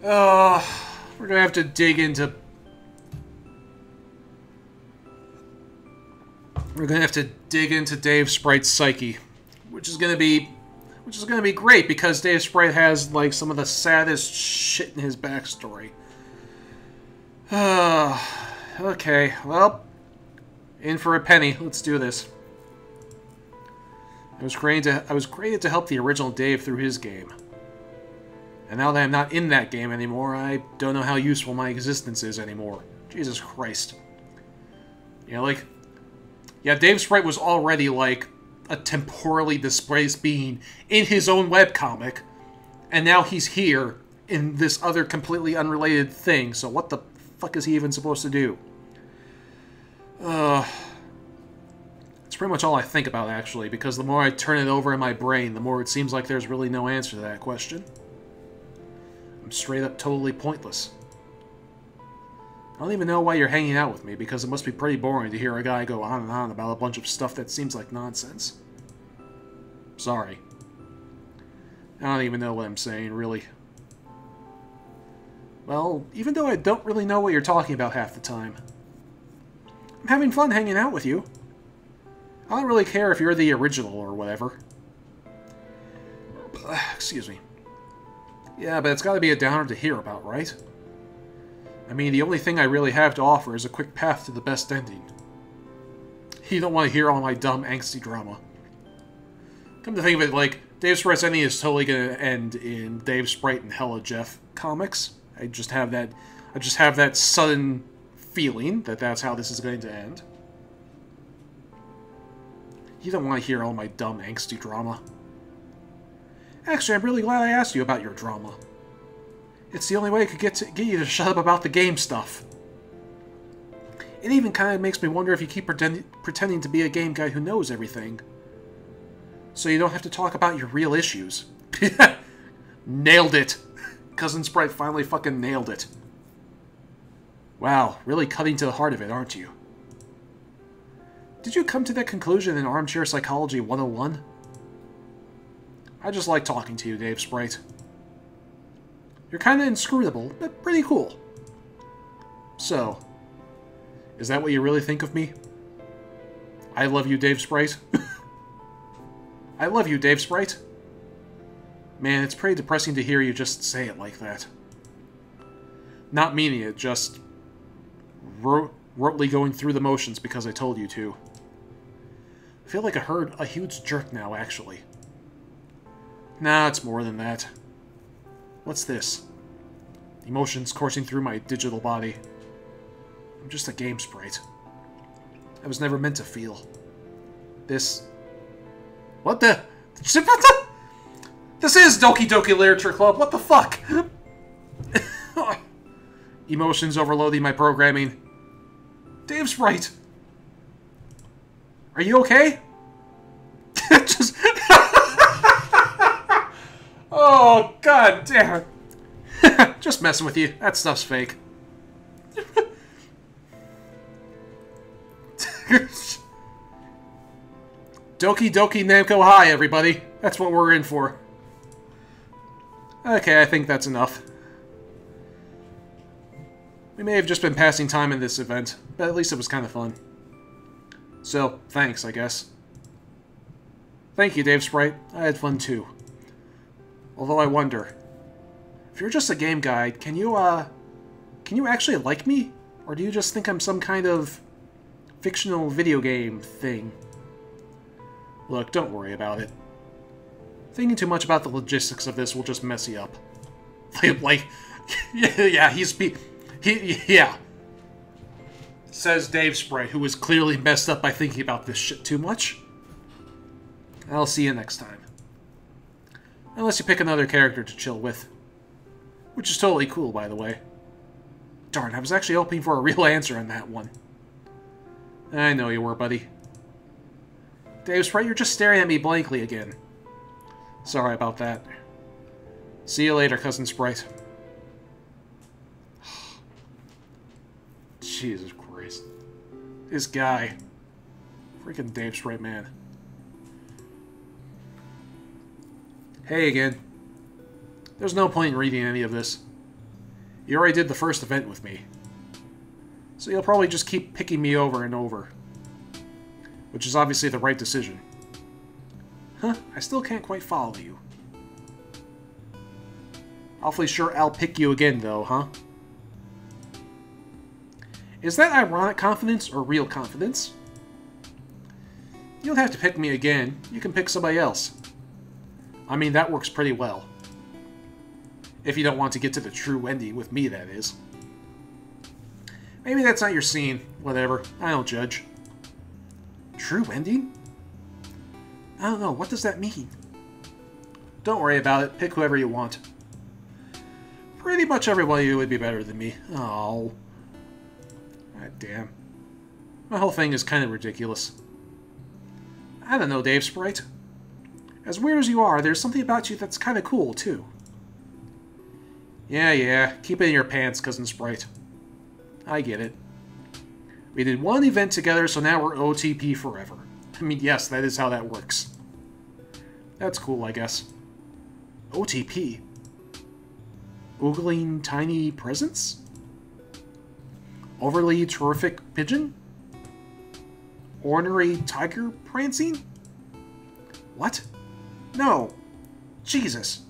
Oh, we're gonna have to dig into... We're gonna have to dig into Davesprite's psyche, which is gonna be great because Davesprite has like some of the saddest shit in his backstory. Okay, well, in for a penny. Let's do this. I was created to help the original Dave through his game. And now that I'm not in that game anymore, I don't know how useful my existence is anymore. Jesus Christ. You know, like... Yeah, Davesprite was already, like, a temporally displaced being in his own webcomic. And now he's here in this other completely unrelated thing. So what the fuck is he even supposed to do? It's pretty much all I think about, actually, because the more I turn it over in my brain, the more it seems like there's really no answer to that question. I'm straight up totally pointless. I don't even know why you're hanging out with me, because it must be pretty boring to hear a guy go on and on about a bunch of stuff that seems like nonsense. Sorry. I don't even know what I'm saying, really. Well, even though I don't really know what you're talking about half the time, I'm having fun hanging out with you. I don't really care if you're the original or whatever. Excuse me. Yeah, but it's gotta be a downer to hear about, right? I mean, the only thing I really have to offer is a quick path to the best ending. You don't want to hear all my dumb, angsty drama. Come to think of it, like, Davesprite's ending is totally gonna end in Davesprite and Hella Jeff comics. I just have that sudden feeling that that's how this is going to end. You don't want to hear all my dumb, angsty drama. Actually, I'm really glad I asked you about your drama. It's the only way I could get you to shut up about the game stuff. It even kind of makes me wonder if you keep pretending to be a game guy who knows everything. So you don't have to talk about your real issues. Nailed it! Cousin Sprite finally fucking nailed it. Wow, really cutting to the heart of it, aren't you? Did you come to that conclusion in Armchair Psychology 101? I just like talking to you, Davesprite. You're kinda inscrutable, but pretty cool. So, is that what you really think of me? I love you, Davesprite. I love you, Davesprite. Man, it's pretty depressing to hear you just say it like that. Not meaning it, just rotely going through the motions because I told you to. I feel like I heard a huge jerk now, actually. Nah, it's more than that. What's this? Emotions coursing through my digital body. I'm just a game sprite. I was never meant to feel. This... What the... This is Doki Doki Literature Club, what the fuck? Emotions overloading my programming. Davesprite! Are you okay? Just... Oh, god damn it. Just messing with you. That stuff's fake. Doki Doki Namco High, everybody. That's what we're in for. Okay, I think that's enough. We may have just been passing time in this event, but at least it was kind of fun. So, thanks, I guess. Thank you, Davesprite. I had fun too. Although I wonder, if you're just a game guide, can you actually like me? Or do you just think I'm some kind of fictional video game thing? Look, don't worry about it. Thinking too much about the logistics of this will just mess you up. Like, yeah, yeah. Says Davesprite, who was clearly messed up by thinking about this shit too much. I'll see you next time. Unless you pick another character to chill with. Which is totally cool, by the way. Darn, I was actually hoping for a real answer on that one. I know you were, buddy. Davesprite, you're just staring at me blankly again. Sorry about that. See you later, Cousin Sprite. Jesus Christ. This guy. Freaking Davesprite, man. Hey again. There's no point in reading any of this. You already did the first event with me. So you'll probably just keep picking me over and over. Which is obviously the right decision. Huh, I still can't quite follow you. Awfully sure I'll pick you again, though, huh? Is that ironic confidence or real confidence? You don't have to pick me again. You can pick somebody else. I mean, that works pretty well. If you don't want to get to the true ending with me, that is. Maybe that's not your scene. Whatever. I don't judge. True ending? I don't know. What does that mean? Don't worry about it. Pick whoever you want. Pretty much everybody would be better than me. Oh. God damn. My whole thing is kind of ridiculous. I don't know, Davesprite. As weird as you are, there's something about you that's kind of cool, too. Yeah. Keep it in your pants, Cousin Sprite. I get it. We did one event together, so now we're OTP forever. I mean, yes, that is how that works. That's cool, I guess. OTP? Oogling tiny presents? Overly terrific pigeon? Ornery tiger prancing? What? No. Jesus.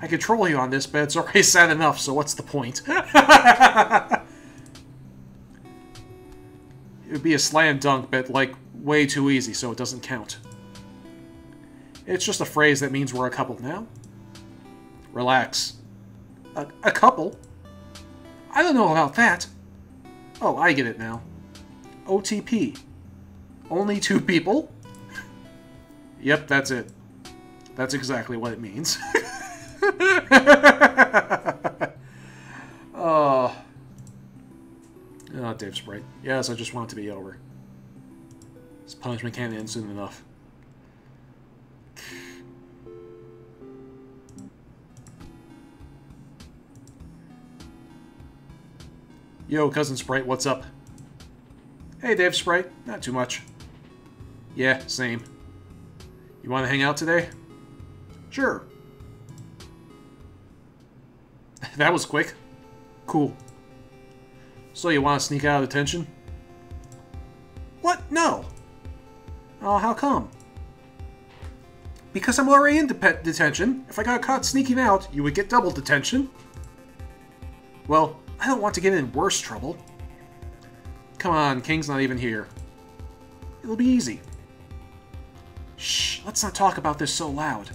I control you on this, but it's already sad enough, so what's the point? It would be a slam dunk, but, like, way too easy, so it doesn't count. It's just a phrase that means we're a couple now. Relax. A couple? I don't know about that. Oh, I get it now. OTP. Only two people? Yep, that's it. That's exactly what it means. Oh, Davesprite. Yes, I just want it to be over. This punishment can't end soon enough. Yo, Cousin Sprite, what's up? Hey, Davesprite. Not too much. Yeah, same. You want to hang out today? Sure. That was quick. Cool. So you want to sneak out of detention? What? No. Oh, how come? Because I'm already in detention. If I got caught sneaking out, you would get double detention. Well, I don't want to get in worse trouble. Come on, King's not even here. It'll be easy. Shh, let's not talk about this so loud.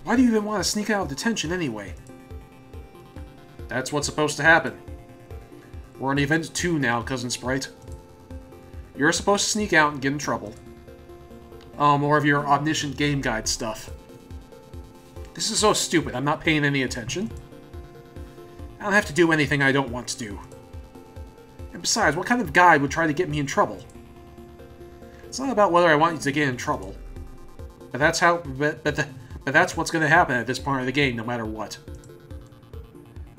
Why do you even want to sneak out of detention anyway? That's what's supposed to happen. We're on Event 2 now, Cousin Sprite. You're supposed to sneak out and get in trouble. More of your omniscient game guide stuff. This is so stupid, I'm not paying any attention. I don't have to do anything I don't want to do. And besides, what kind of guide would try to get me in trouble? It's not about whether I want you to get in trouble. But that's how... But that's what's going to happen at this part of the game, no matter what.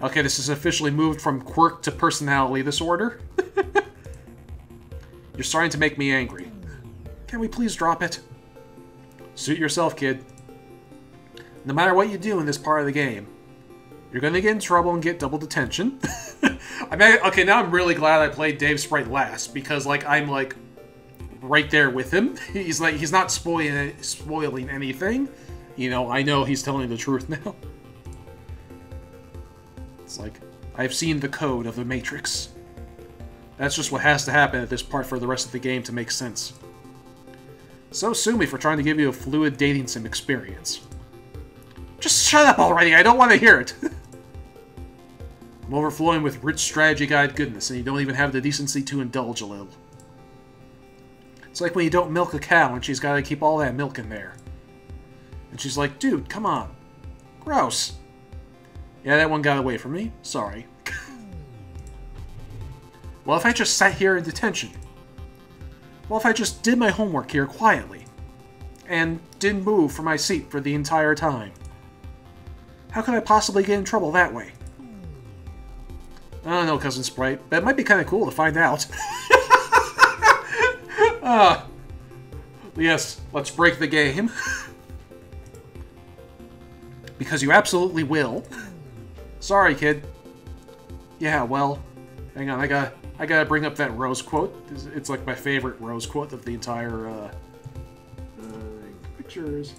Okay, this is officially moved from quirk to personality disorder. You're starting to make me angry. Can we please drop it? Suit yourself, kid. No matter what you do in this part of the game, you're gonna get in trouble and get double detention. I mean, okay, now I'm really glad I played Davesprite last, because, like, I'm, like, right there with him. He's not spoiling anything. You know, I know he's telling the truth now. It's like, I've seen the code of the Matrix. That's just what has to happen at this part for the rest of the game to make sense. So sue me for trying to give you a fluid dating sim experience. Just shut up already, I don't want to hear it! I'm overflowing with rich strategy guide goodness, and you don't even have the decency to indulge a little. It's like when you don't milk a cow and she's got to keep all that milk in there. And she's like, dude, come on. Gross. Yeah, that one got away from me. Sorry. Well, if I just sat here in detention? Well, if I just did my homework here quietly? And didn't move from my seat for the entire time? How could I possibly get in trouble that way? I don't know, Cousin Sprite, but it might be kind of cool to find out. Yes, let's break the game. Because you absolutely will. Sorry, kid. Yeah, well, hang on, I gotta bring up that Rose quote. It's like my favorite Rose quote of the entire, pictures.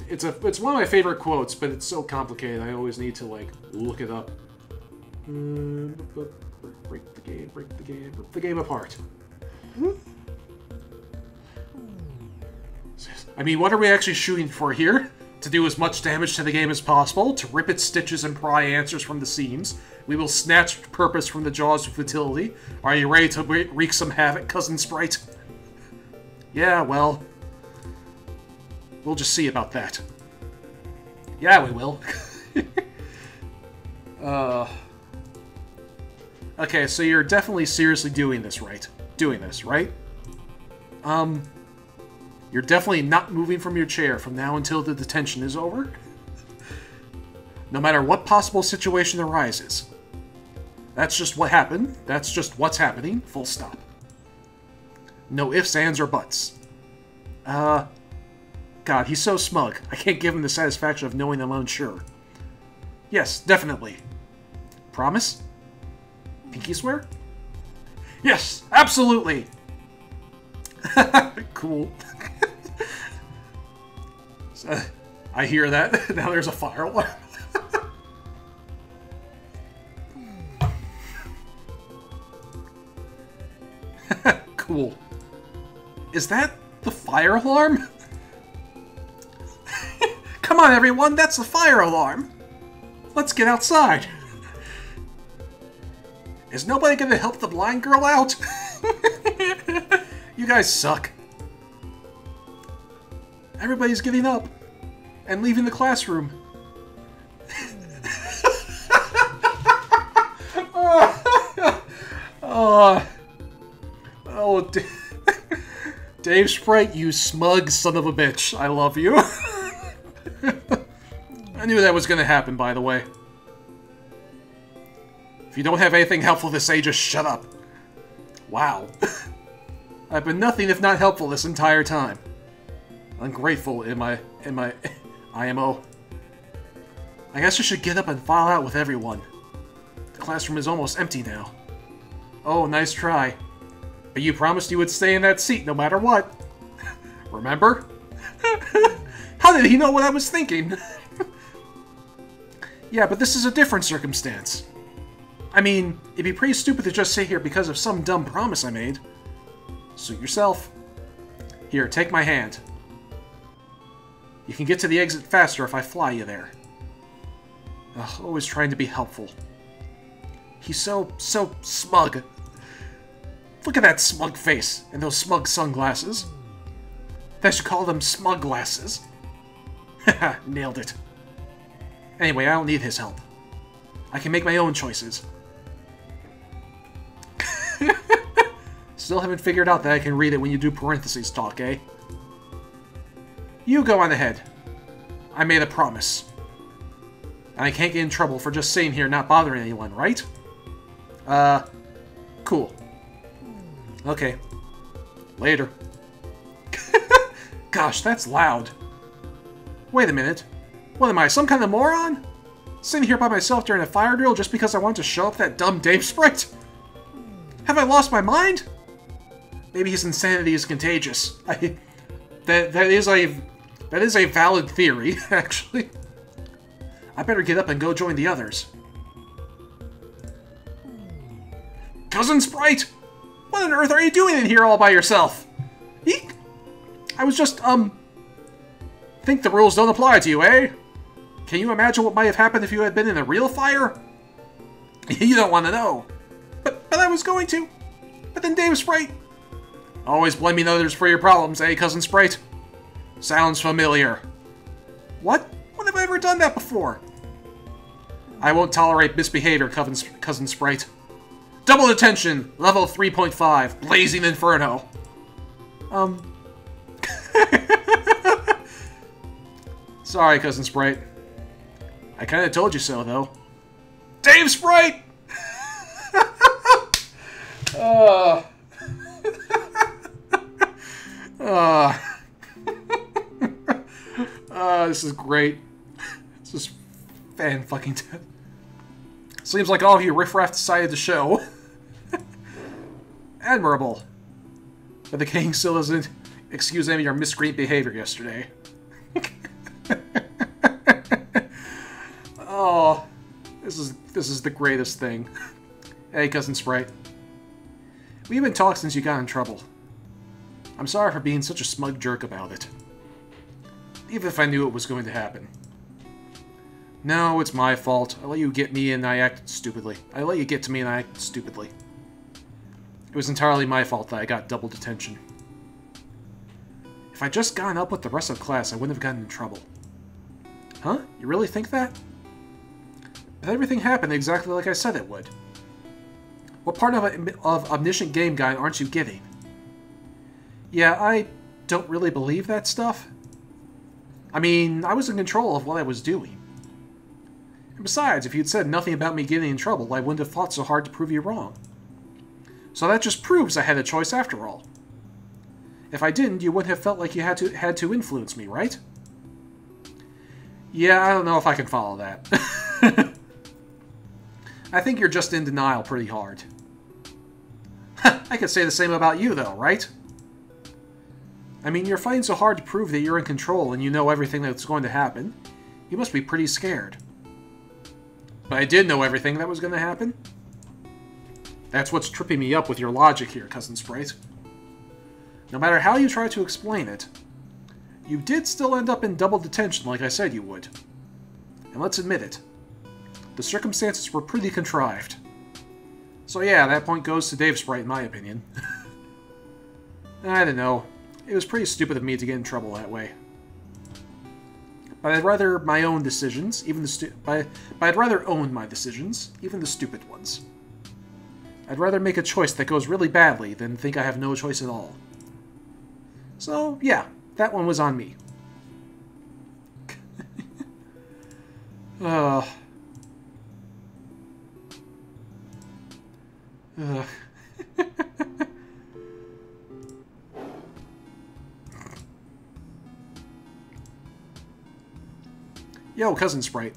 It's one of my favorite quotes, but it's so complicated, I always need to, like, look it up. Break the game, rip the game apart. I mean, what are we actually shooting for here? To do as much damage to the game as possible, to rip its stitches and pry answers from the seams. We will snatch purpose from the jaws of futility. Are you ready to wreak some havoc, Cousin Sprite? Yeah, well... we'll just see about that. Yeah, we will. Okay, so you're definitely seriously doing this, right? You're definitely not moving from your chair from now until the detention is over? No matter what possible situation arises. That's just what happened. That's just what's happening. Full stop. No ifs, ands, or buts. God, he's so smug. I can't give him the satisfaction of knowing I'm unsure. Yes, definitely. Promise? Pinky swear? Yes, absolutely! Cool. So, I hear that. Now there's a fire alarm. Cool. Is that the fire alarm? Come on, everyone, that's the fire alarm! Let's get outside! Is nobody gonna help the blind girl out? You guys suck. Everybody's getting up and leaving the classroom. Davesprite, you smug son of a bitch. I love you. I knew that was gonna happen, by the way. If you don't have anything helpful to say, just shut up. Wow. I've been nothing if not helpful this entire time. Ungrateful in my IMO. I guess I should get up and file out with everyone. The classroom is almost empty now. Oh, nice try. But you promised you would stay in that seat no matter what. Remember? How did he know what I was thinking? Yeah, but this is a different circumstance. I mean, it'd be pretty stupid to just sit here because of some dumb promise I made. Suit yourself. Here, take my hand. You can get to the exit faster if I fly you there. Ugh, always trying to be helpful. He's so smug. Look at that smug face and those smug sunglasses. They should call them smug glasses. Haha, nailed it. Anyway, I don't need his help. I can make my own choices. Still haven't figured out that I can read it when you do parentheses talk, eh? You go on ahead. I made a promise. And I can't get in trouble for just sitting here not bothering anyone, right? Cool. Okay. Later. Gosh, that's loud. Wait a minute. What am I, some kind of moron? Sitting here by myself during a fire drill just because I want to show up that dumb Davesprite? Have I lost my mind? Maybe his insanity is contagious. That is a valid theory, actually. I better get up and go join the others. Cousin Sprite! What on earth are you doing in here all by yourself? Eek! I was just, think the rules don't apply to you, eh? Can you imagine what might have happened if you had been in a real fire? You don't want to know. But I was going to. But then Davesprite. Always blaming others for your problems, eh, Cousin Sprite? Sounds familiar. What? When have I ever done that before? I won't tolerate misbehavior, Cousin Sprite. Double detention, level 3.5, Blazing Inferno. Sorry, Cousin Sprite. I kinda told you so, though. Davesprite! This is great. This is fan-fucking-tastic. Seems like all of you riffraff decided to show. Admirable. But the king still doesn't excuse any of your miscreant behavior yesterday. Oh, this is the greatest thing. Hey, Cousin Sprite. We haven't talked since you got in trouble. I'm sorry for being such a smug jerk about it. even if I knew it was going to happen. No, it's my fault. I let you get me and I acted stupidly. I let you get to me and I acted stupidly. It was entirely my fault that I got double detention. If I'd just gotten up with the rest of the class, I wouldn't have gotten in trouble. Huh? You really think that? But everything happened exactly like I said it would. What part of Omniscient Game Guide aren't you getting? Yeah, I don't really believe that stuff. I mean, I was in control of what I was doing. And besides, if you'd said nothing about me getting in trouble, I wouldn't have fought so hard to prove you wrong. So that just proves I had a choice after all. If I didn't, you wouldn't have felt like you had to influence me, right? Yeah, I don't know if I can follow that. I think you're just in denial pretty hard. I could say the same about you, though, right? I mean, you're fighting so hard to prove that you're in control and you know everything that's going to happen. You must be pretty scared. But I did know everything that was going to happen. That's what's tripping me up with your logic here, Cousin Sprite. No matter how you try to explain it, you did still end up in double detention like I said you would. And let's admit it. The circumstances were pretty contrived. So yeah, that point goes to Davesprite in my opinion. I don't know. It was pretty stupid of me to get in trouble that way. But I'd rather my own decisions, even the but I'd rather own my decisions, even the stupid ones. I'd rather make a choice that goes really badly than think I have no choice at all. So, yeah, that one was on me. Yo, Cousin Sprite.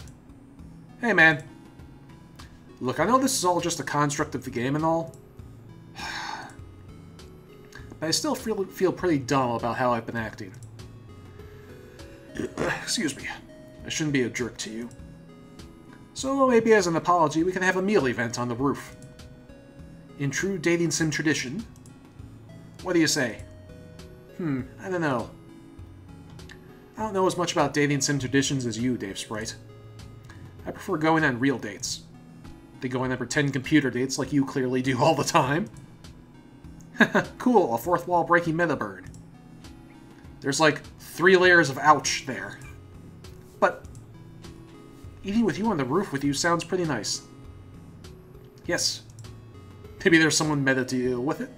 Hey, man. Look, I know this is all just a construct of the game and all, but I still feel pretty dumb about how I've been acting. Excuse me. I shouldn't be a jerk to you. So maybe as an apology, we can have a meal event on the roof. In true dating sim tradition. What do you say? I don't know. I don't know as much about dating sim traditions as you, Davesprite. I prefer going on real dates. They go on pretend computer dates like you clearly do all the time. Cool, a fourth wall breaking meta bird. There's like 3 layers of ouch there. But eating with you on the roof with you sounds pretty nice. Yes. Maybe there's someone meta to deal with it.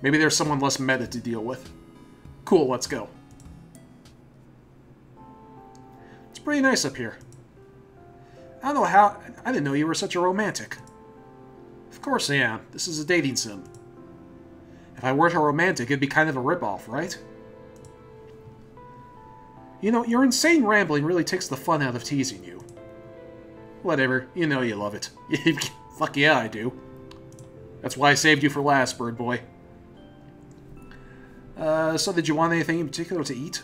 Maybe there's someone less meta to deal with. Cool, let's go. It's pretty nice up here. I don't know how... I didn't know you were such a romantic. Of course I am. This is a dating sim. If I weren't a romantic, it'd be kind of a ripoff, right? You know, your insane rambling really takes the fun out of teasing you. Whatever. You know you love it. Fuck yeah, I do. That's why I saved you for last, bird boy. So did you want anything in particular to eat?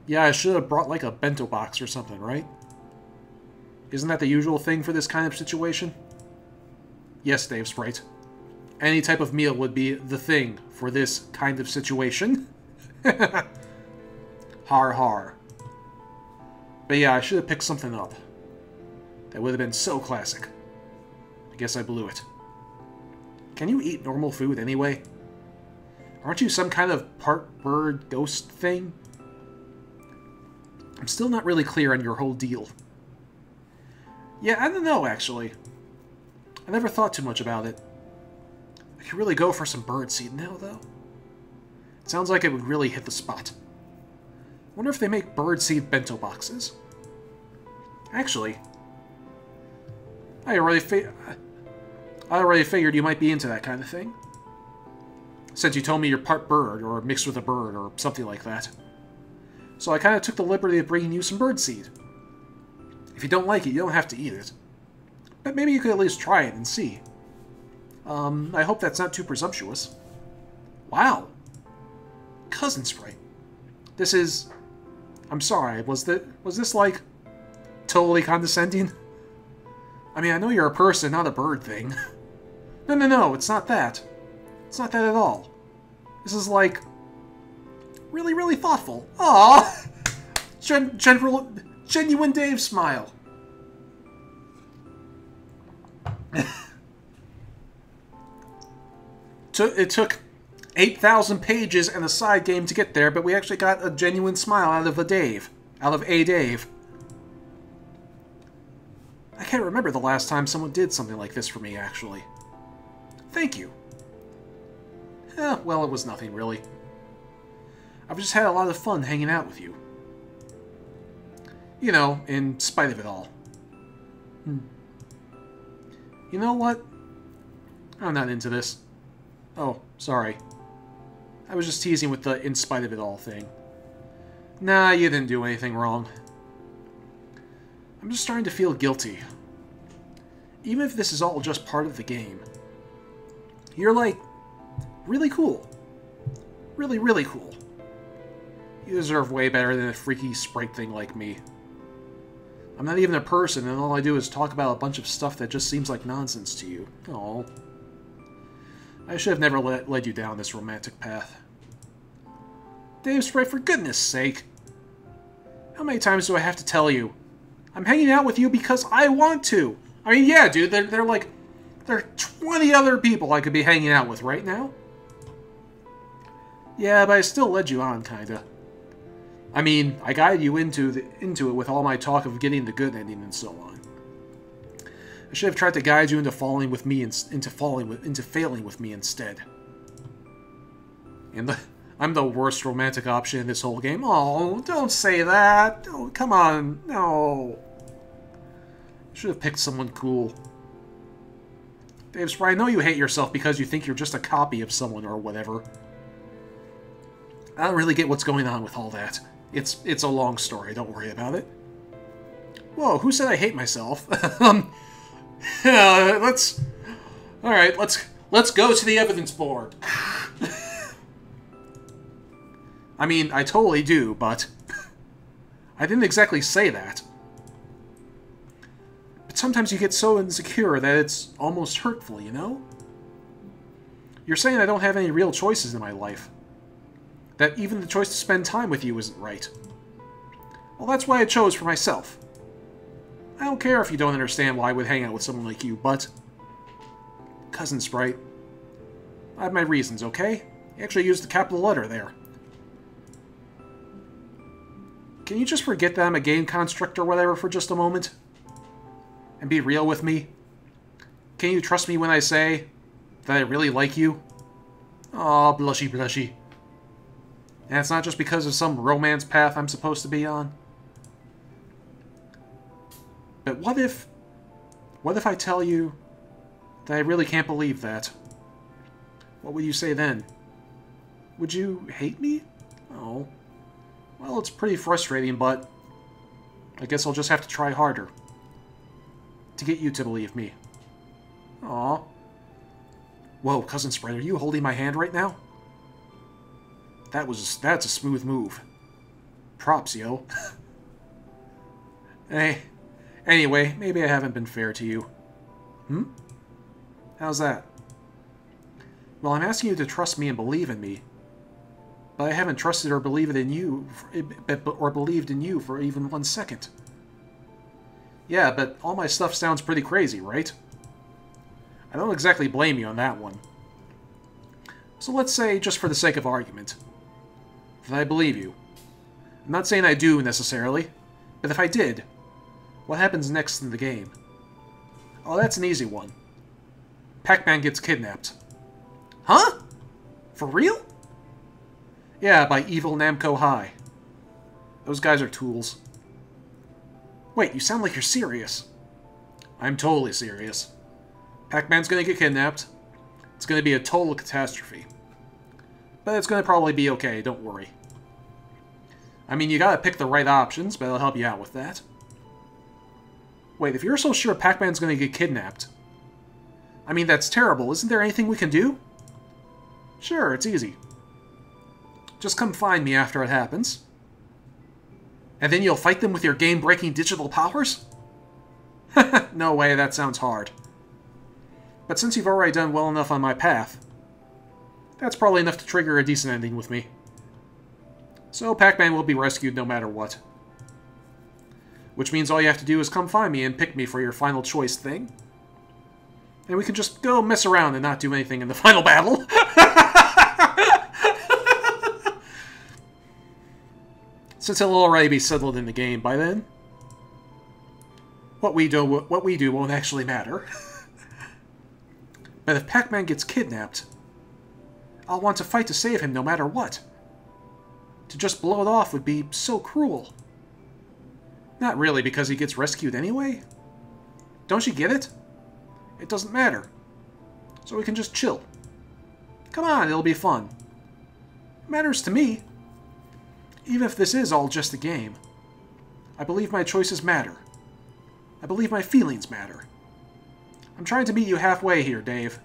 Yeah, I should have brought like a bento box or something, right? Isn't that the usual thing for this kind of situation? Yes, Davesprite. Any type of meal would be the thing for this kind of situation. Har har. But yeah, I should have picked something up. That would have been so classic. I guess I blew it. Can you eat normal food anyway? Aren't you some kind of part bird ghost thing? I'm still not really clear on your whole deal. Yeah, I don't know, actually. I never thought too much about it. I could really go for some birdseed now, though. It sounds like it would really hit the spot. I wonder if they make birdseed bento boxes. Actually, I already figured you might be into that kind of thing. Since you told me you're part bird, or mixed with a bird, or something like that. So I kind of took the liberty of bringing you some birdseed. If you don't like it, you don't have to eat it. But maybe you could at least try it and see. I hope that's not too presumptuous. Wow. Cousin Sprite. This is... I'm sorry, was this like, totally condescending? I mean, I know you're a person, not a bird thing. No, it's not that. It's not that at all. This is like... Really, really thoughtful. Aww! Genuine Dave smile. It took 8,000 pages and a side game to get there, but we actually got a genuine smile out of a Dave. Out of a Dave. I can't remember the last time someone did something like this for me, actually. Thank you. Well, it was nothing, really. I've just had a lot of fun hanging out with you. You know, in spite of it all. You know what? I'm not into this. Oh, sorry. I was just teasing with the in spite of it all thing. Nah, you didn't do anything wrong. I'm just starting to feel guilty. Even if this is all just part of the game. You're like, really cool. Really, really cool. You deserve way better than a freaky sprite thing like me. I'm not even a person, and all I do is talk about a bunch of stuff that just seems like nonsense to you. Oh, I should have never led you down this romantic path. Davesprite, for goodness sake. How many times do I have to tell you? I'm hanging out with you because I want to. I mean, yeah, dude, there are 20 other people I could be hanging out with right now. Yeah, but I still led you on, kinda. I mean, I guided you into it with all my talk of getting the good ending and so on. I should have tried to guide you into failing with me instead. And I'm the worst romantic option in this whole game. Oh, don't say that. Oh, come on, no. I should have picked someone cool. Davesprite, I know you hate yourself because you think you're just a copy of someone or whatever. I don't really get what's going on with all that. It's a long story, don't worry about it. Whoa, who said I hate myself? Alright, let's go to the evidence board. I mean, I totally do, but I didn't exactly say that. But sometimes you get so insecure that it's almost hurtful, you know? You're saying I don't have any real choices in my life. That even the choice to spend time with you isn't right. Well, that's why I chose for myself. I don't care if you don't understand why I would hang out with someone like you, but... Cousin Sprite. I have my reasons, okay? You actually used the capital letter there. Can you just forget that I'm a game construct or whatever for just a moment? And be real with me? Can you trust me when I say that I really like you? Aw, blushy blushy. And it's not just because of some romance path I'm supposed to be on. But what if I tell you that I really can't believe that? What would you say then? Would you hate me? Oh. Well, it's pretty frustrating, but I guess I'll just have to try harder to get you to believe me. Aw. Whoa, Cousin Sprite, are you holding my hand right now? That's a smooth move. Props, yo. Hey, anyway, maybe I haven't been fair to you. How's that? Well, I'm asking you to trust me and believe in me. But I haven't trusted or believed in you for even 1 second. Yeah, but all my stuff sounds pretty crazy, right? I don't exactly blame you on that one. So let's say, just for the sake of argument, that I believe you. I'm not saying I do, necessarily, but if I did, what happens next in the game? Oh, that's an easy one. Pac-Man gets kidnapped. Huh? For real? Yeah, by evil Namco High. Those guys are tools. Wait, you sound like you're serious. I'm totally serious. Pac-Man's gonna get kidnapped. It's gonna be a total catastrophe. But it's gonna probably be okay, don't worry. I mean, you gotta pick the right options, but I'll help you out with that. Wait, if you're so sure Pac-Man's gonna get kidnapped... I mean, that's terrible. Isn't there anything we can do? Sure, it's easy. Just come find me after it happens. And then you'll fight them with your game-breaking digital powers? No way, that sounds hard. But since you've already done well enough on my path, that's probably enough to trigger a decent ending with me. So Pac-Man will be rescued no matter what. Which means all you have to do is come find me and pick me for your final choice thing. And we can just go mess around and not do anything in the final battle. Since it'll already be settled in the game by then. What we do won't actually matter. But if Pac-Man gets kidnapped, I'll want to fight to save him no matter what. To just blow it off would be so cruel. Not really, because he gets rescued anyway. Don't you get it? It doesn't matter. So we can just chill. Come on, it'll be fun. It matters to me. Even if this is all just a game. I believe my choices matter. I believe my feelings matter. I'm trying to meet you halfway here, Dave.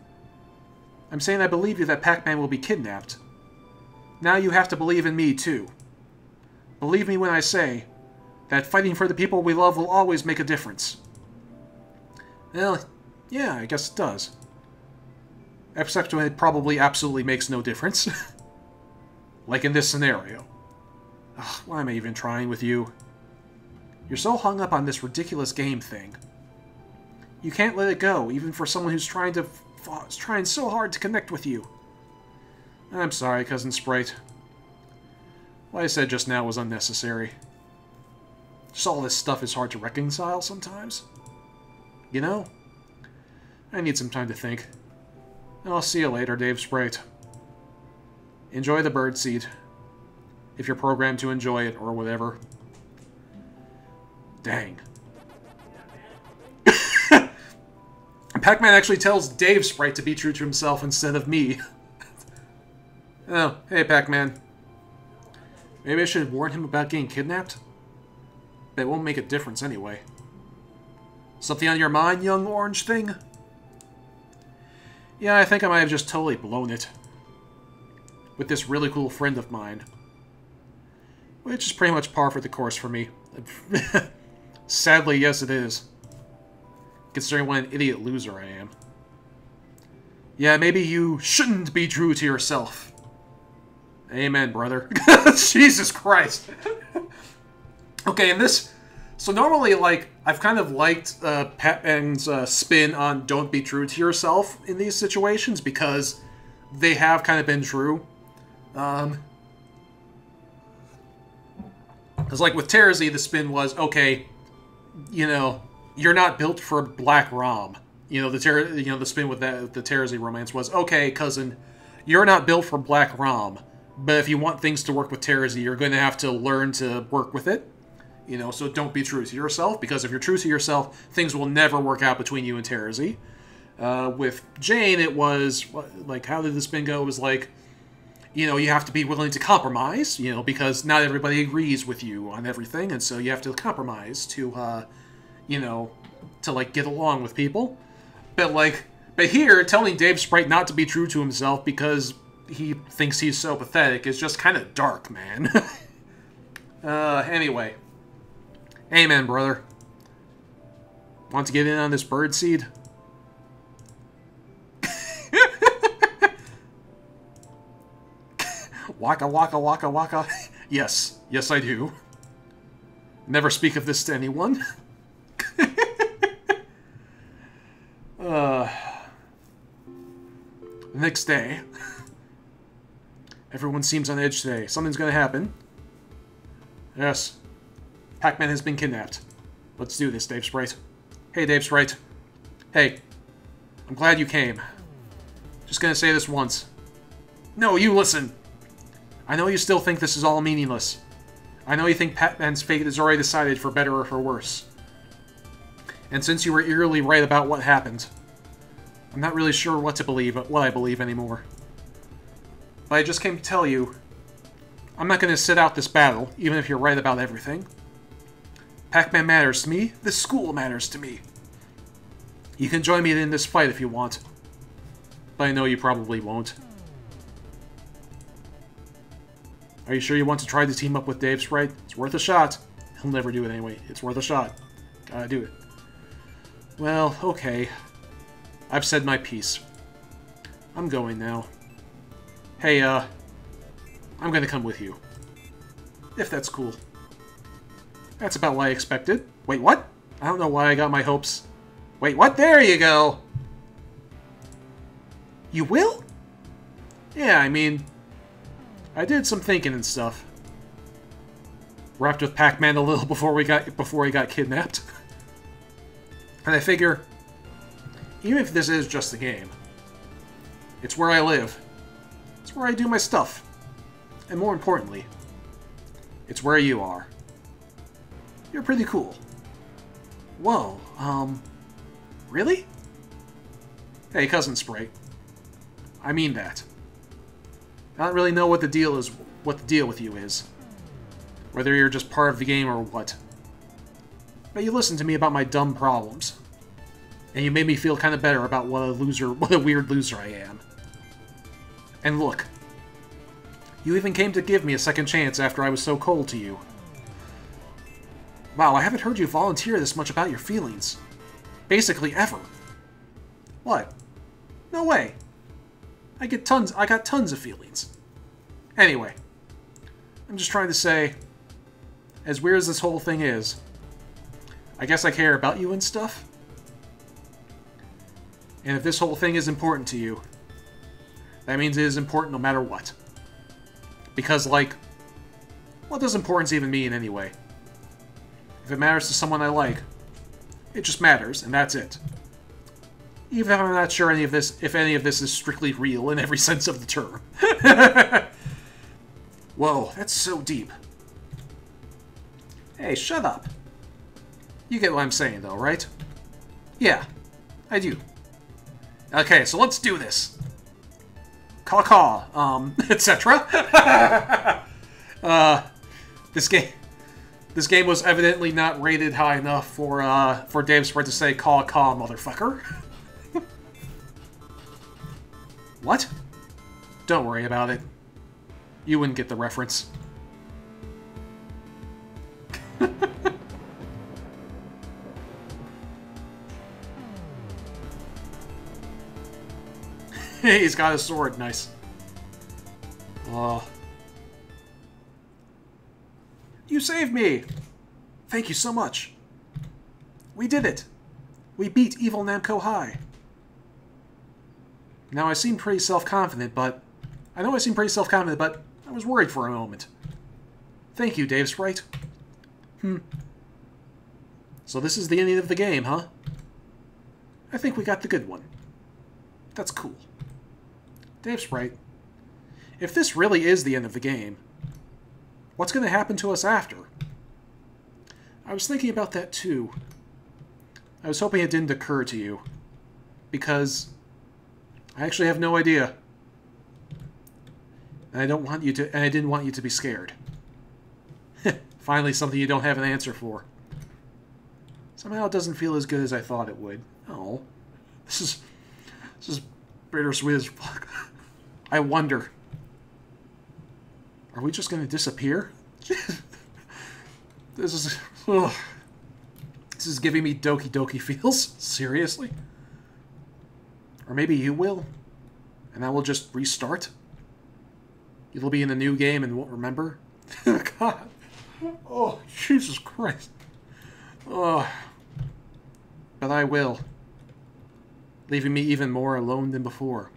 I'm saying I believe you that Pac-Man will be kidnapped. Now you have to believe in me, too. Believe me when I say that fighting for the people we love will always make a difference. Well, yeah, I guess it does. Except when it probably absolutely makes no difference. Like in this scenario. Ugh, why am I even trying with you? You're so hung up on this ridiculous game thing. You can't let it go, even for someone who's trying so hard to connect with you. I'm sorry, Cousin Sprite. What I said just now was unnecessary. Just all this stuff is hard to reconcile sometimes. You know? I need some time to think. I'll see you later, Davesprite. Enjoy the birdseed. If you're programmed to enjoy it, or whatever. Dang. Pac-Man actually tells Davesprite to be true to himself instead of me. Oh, hey Pac-Man. Maybe I should warn him about getting kidnapped? But it won't make a difference anyway. Something on your mind, young orange thing? Yeah, I think I might have just totally blown it. With this really cool friend of mine. Which is pretty much par for the course for me. Sadly, yes it is. Considering what an idiot loser I am. Yeah, maybe you shouldn't be true to yourself. Amen, brother. Jesus Christ. Okay, and this... So normally, like, I've kind of liked Pac-Man's spin on don't be true to yourself in these situations, because they have kind of been true. Because, like, with Terzi, the spin was, okay, you know, you're not built for Black Rom. You know, the spin with that, the Terzi romance was, okay, cousin, you're not built for Black Rom, but if you want things to work with Terzi, you're going to have to learn to work with it. You know, so don't be true to yourself, because if you're true to yourself, things will never work out between you and Terzi. With Jane, it was, like, how did the spin go? It was like, you know, you have to be willing to compromise, you know, because not everybody agrees with you on everything, and so you have to compromise to, you know, to, like, get along with people. But here, telling Davesprite not to be true to himself because he thinks he's so pathetic is just kind of dark, man. Anyway. Amen, brother. Want to get in on this birdseed? Waka waka waka waka. Yes. Yes, I do. Never speak of this to anyone. The next day. Everyone seems on edge today. Something's gonna happen. Yes. Pac-Man has been kidnapped. Let's do this, Davesprite. Hey, Davesprite. Hey. I'm glad you came. Just gonna say this once. No, you listen! I know you still think this is all meaningless. I know you think Pac-Man's fate is already decided for better or for worse. And since you were eerily right about what happened, I'm not really sure what I believe anymore. But I just came to tell you, I'm not going to sit out this battle, even if you're right about everything. Pac-Man matters to me. This school matters to me. You can join me in this fight if you want. But I know you probably won't. Are you sure you want to try to team up with Davesprite? It's worth a shot. He'll never do it anyway. It's worth a shot. Gotta do it. Well, okay. I've said my piece. I'm going now. Hey, I'm gonna come with you. If that's cool. That's about what I expected. Wait, what? I don't know why I got my hopes. Wait, what? There you go! You will? Yeah, I mean... I did some thinking and stuff. Wrapped with Pac-Man a little before he got kidnapped. And I figure... Even if this is just a game... It's where I live. It's where I do my stuff. And more importantly... It's where you are. You're pretty cool. Whoa, really? Hey, Cousin Sprite. I mean that. I don't really know what the deal with you is. Whether you're just part of the game or what. But you listened to me about my dumb problems. And you made me feel kind of better about what a weird loser I am. And look. You even came to give me a second chance after I was so cold to you. Wow, I haven't heard you volunteer this much about your feelings. Basically ever. What? No way. I got tons of feelings. Anyway. I'm just trying to say, as weird as this whole thing is, I guess I care about you and stuff. And if this whole thing is important to you, that means it is important no matter what. Because, like, what does importance even mean anyway? If it matters to someone I like, it just matters, and that's it. Even if I'm not sure if any of this is strictly real in every sense of the term. Whoa, that's so deep. Hey, shut up. You get what I'm saying, though, right? Yeah, I do. Okay, so let's do this. Caw-caw, etc. This game was evidently not rated high enough for Davesprite to say caw-caw, motherfucker. What? Don't worry about it. You wouldn't get the reference. He's got a sword, nice. You saved me! Thank you so much. We did it! We beat evil Namco High. Now I seem pretty self-confident, but... I was worried for a moment. Thank you, Davesprite. So this is the ending of the game, huh? I think we got the good one. That's cool. Davesprite, if this really is the end of the game, what's going to happen to us after? I was thinking about that too. I was hoping it didn't occur to you. Because I actually have no idea. And I didn't want you to be scared. Finally something you don't have an answer for. Somehow it doesn't feel as good as I thought it would. Oh. This is bittersweet as fuck. I wonder. Are we just going to disappear? This is... Ugh. This is giving me Doki Doki feels. Seriously? Or maybe you will? And I will just restart? You'll be in a new game and won't remember? God. Oh, Jesus Christ. Oh. But I will. Leaving me even more alone than before.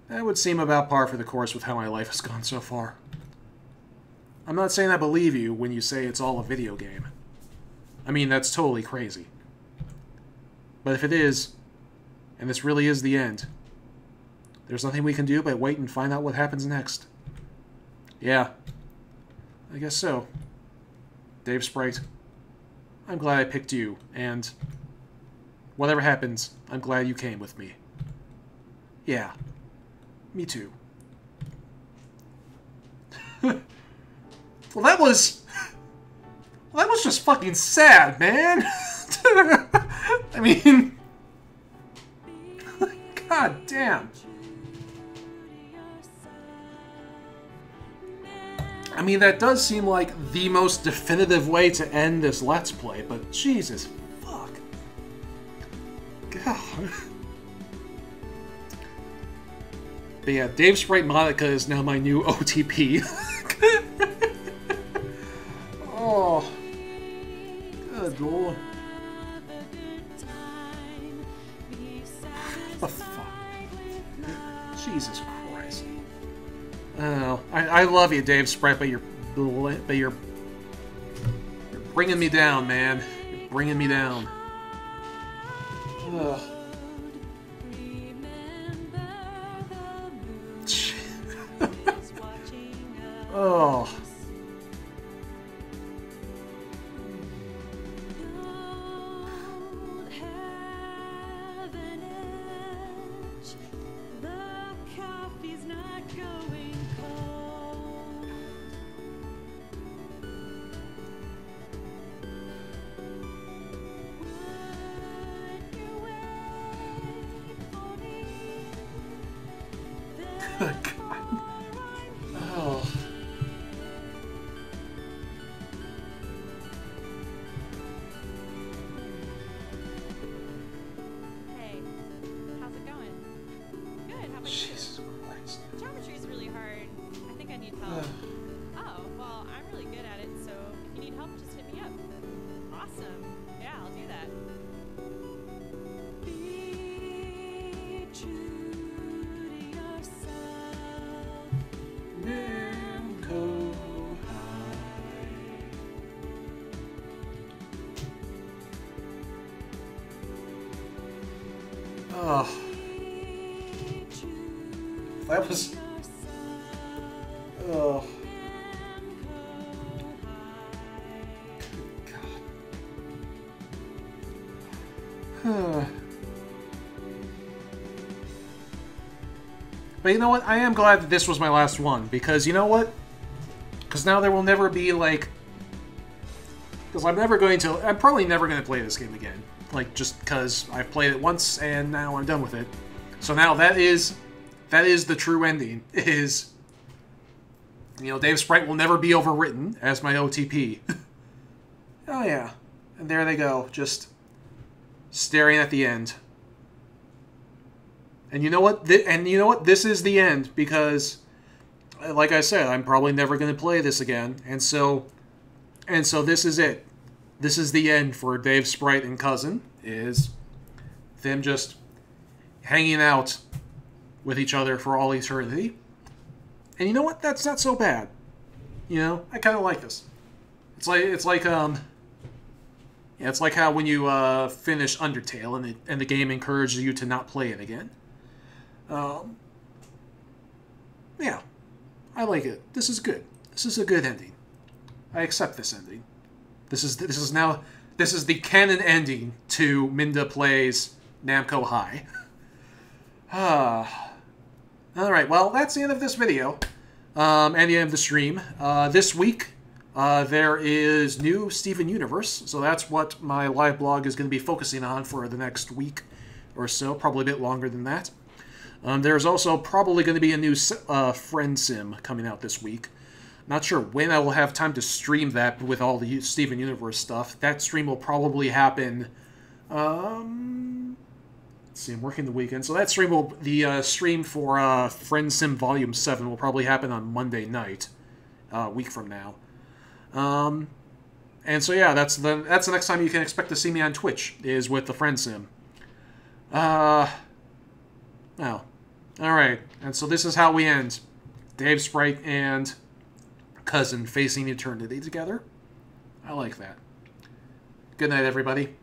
That would seem about par for the course with how my life has gone so far. I'm not saying I believe you when you say it's all a video game. I mean, that's totally crazy. But if it is, and this really is the end, there's nothing we can do but wait and find out what happens next. Yeah. I guess so. Davesprite, I'm glad I picked you, and whatever happens, I'm glad you came with me. Yeah. Me too. Well, that was just fucking sad, man. I mean, god damn. I mean, that does seem like the most definitive way to end this Let's Play, but Jesus fuck. God. But yeah, Davesprite Monica is now my new OTP. Lord. What the fuck? Jesus Christ. Oh, I love you, Davesprite, but you're bringing me down, man. You're bringing me down. Ugh. Oh. Good God. Oh. Hey, how's it going? Good, how about Jesus Christ. you? Geometry is really hard. I think I need help. Oh, well, I'm really good at it, so if you need help, just hit me up. Awesome. Yeah, I'll do that. Be true to yourself. Namco High. Oh. That was... Oh. God. But you know what? I am glad that this was my last one, because you know what? Because now there will never be, like... Because I'm probably never going to play this game again. Like, just because I've played it once, and now I'm done with it. So now that is the true ending, is... You know, Davesprite will never be overwritten as my OTP. Oh yeah. And there they go, just staring at the end. And you know what? This is the end, because, like I said, I'm probably never going to play this again. And so this is it. This is the end for Davesprite and Cousin, is them just hanging out with each other for all eternity. And you know what? That's not so bad. You know, I kind of like this. It's like how when you finish Undertale and the game encourages you to not play it again. Yeah, I like it. This is good. This is a good ending. I accept this ending. This is the canon ending to Minda Plays Namco High. Alright, well, that's the end of this video. And the end of the stream. This week, there is new Steven Universe, so that's what my live blog is going to be focusing on for the next week or so, probably a bit longer than that. There's also probably going to be a new Friend Sim coming out this week. Not sure when I will have time to stream that with all the Steven Universe stuff. That stream will probably happen... let's see, I'm working the weekend. So that stream stream for Friend Sim Volume 7 will probably happen on Monday night, a week from now. And so yeah, that's the next time you can expect to see me on Twitch, is with the Friend Sim. Well, alright, and so this is how we end. Davesprite and Cousin facing eternity together. I like that. Good night, everybody.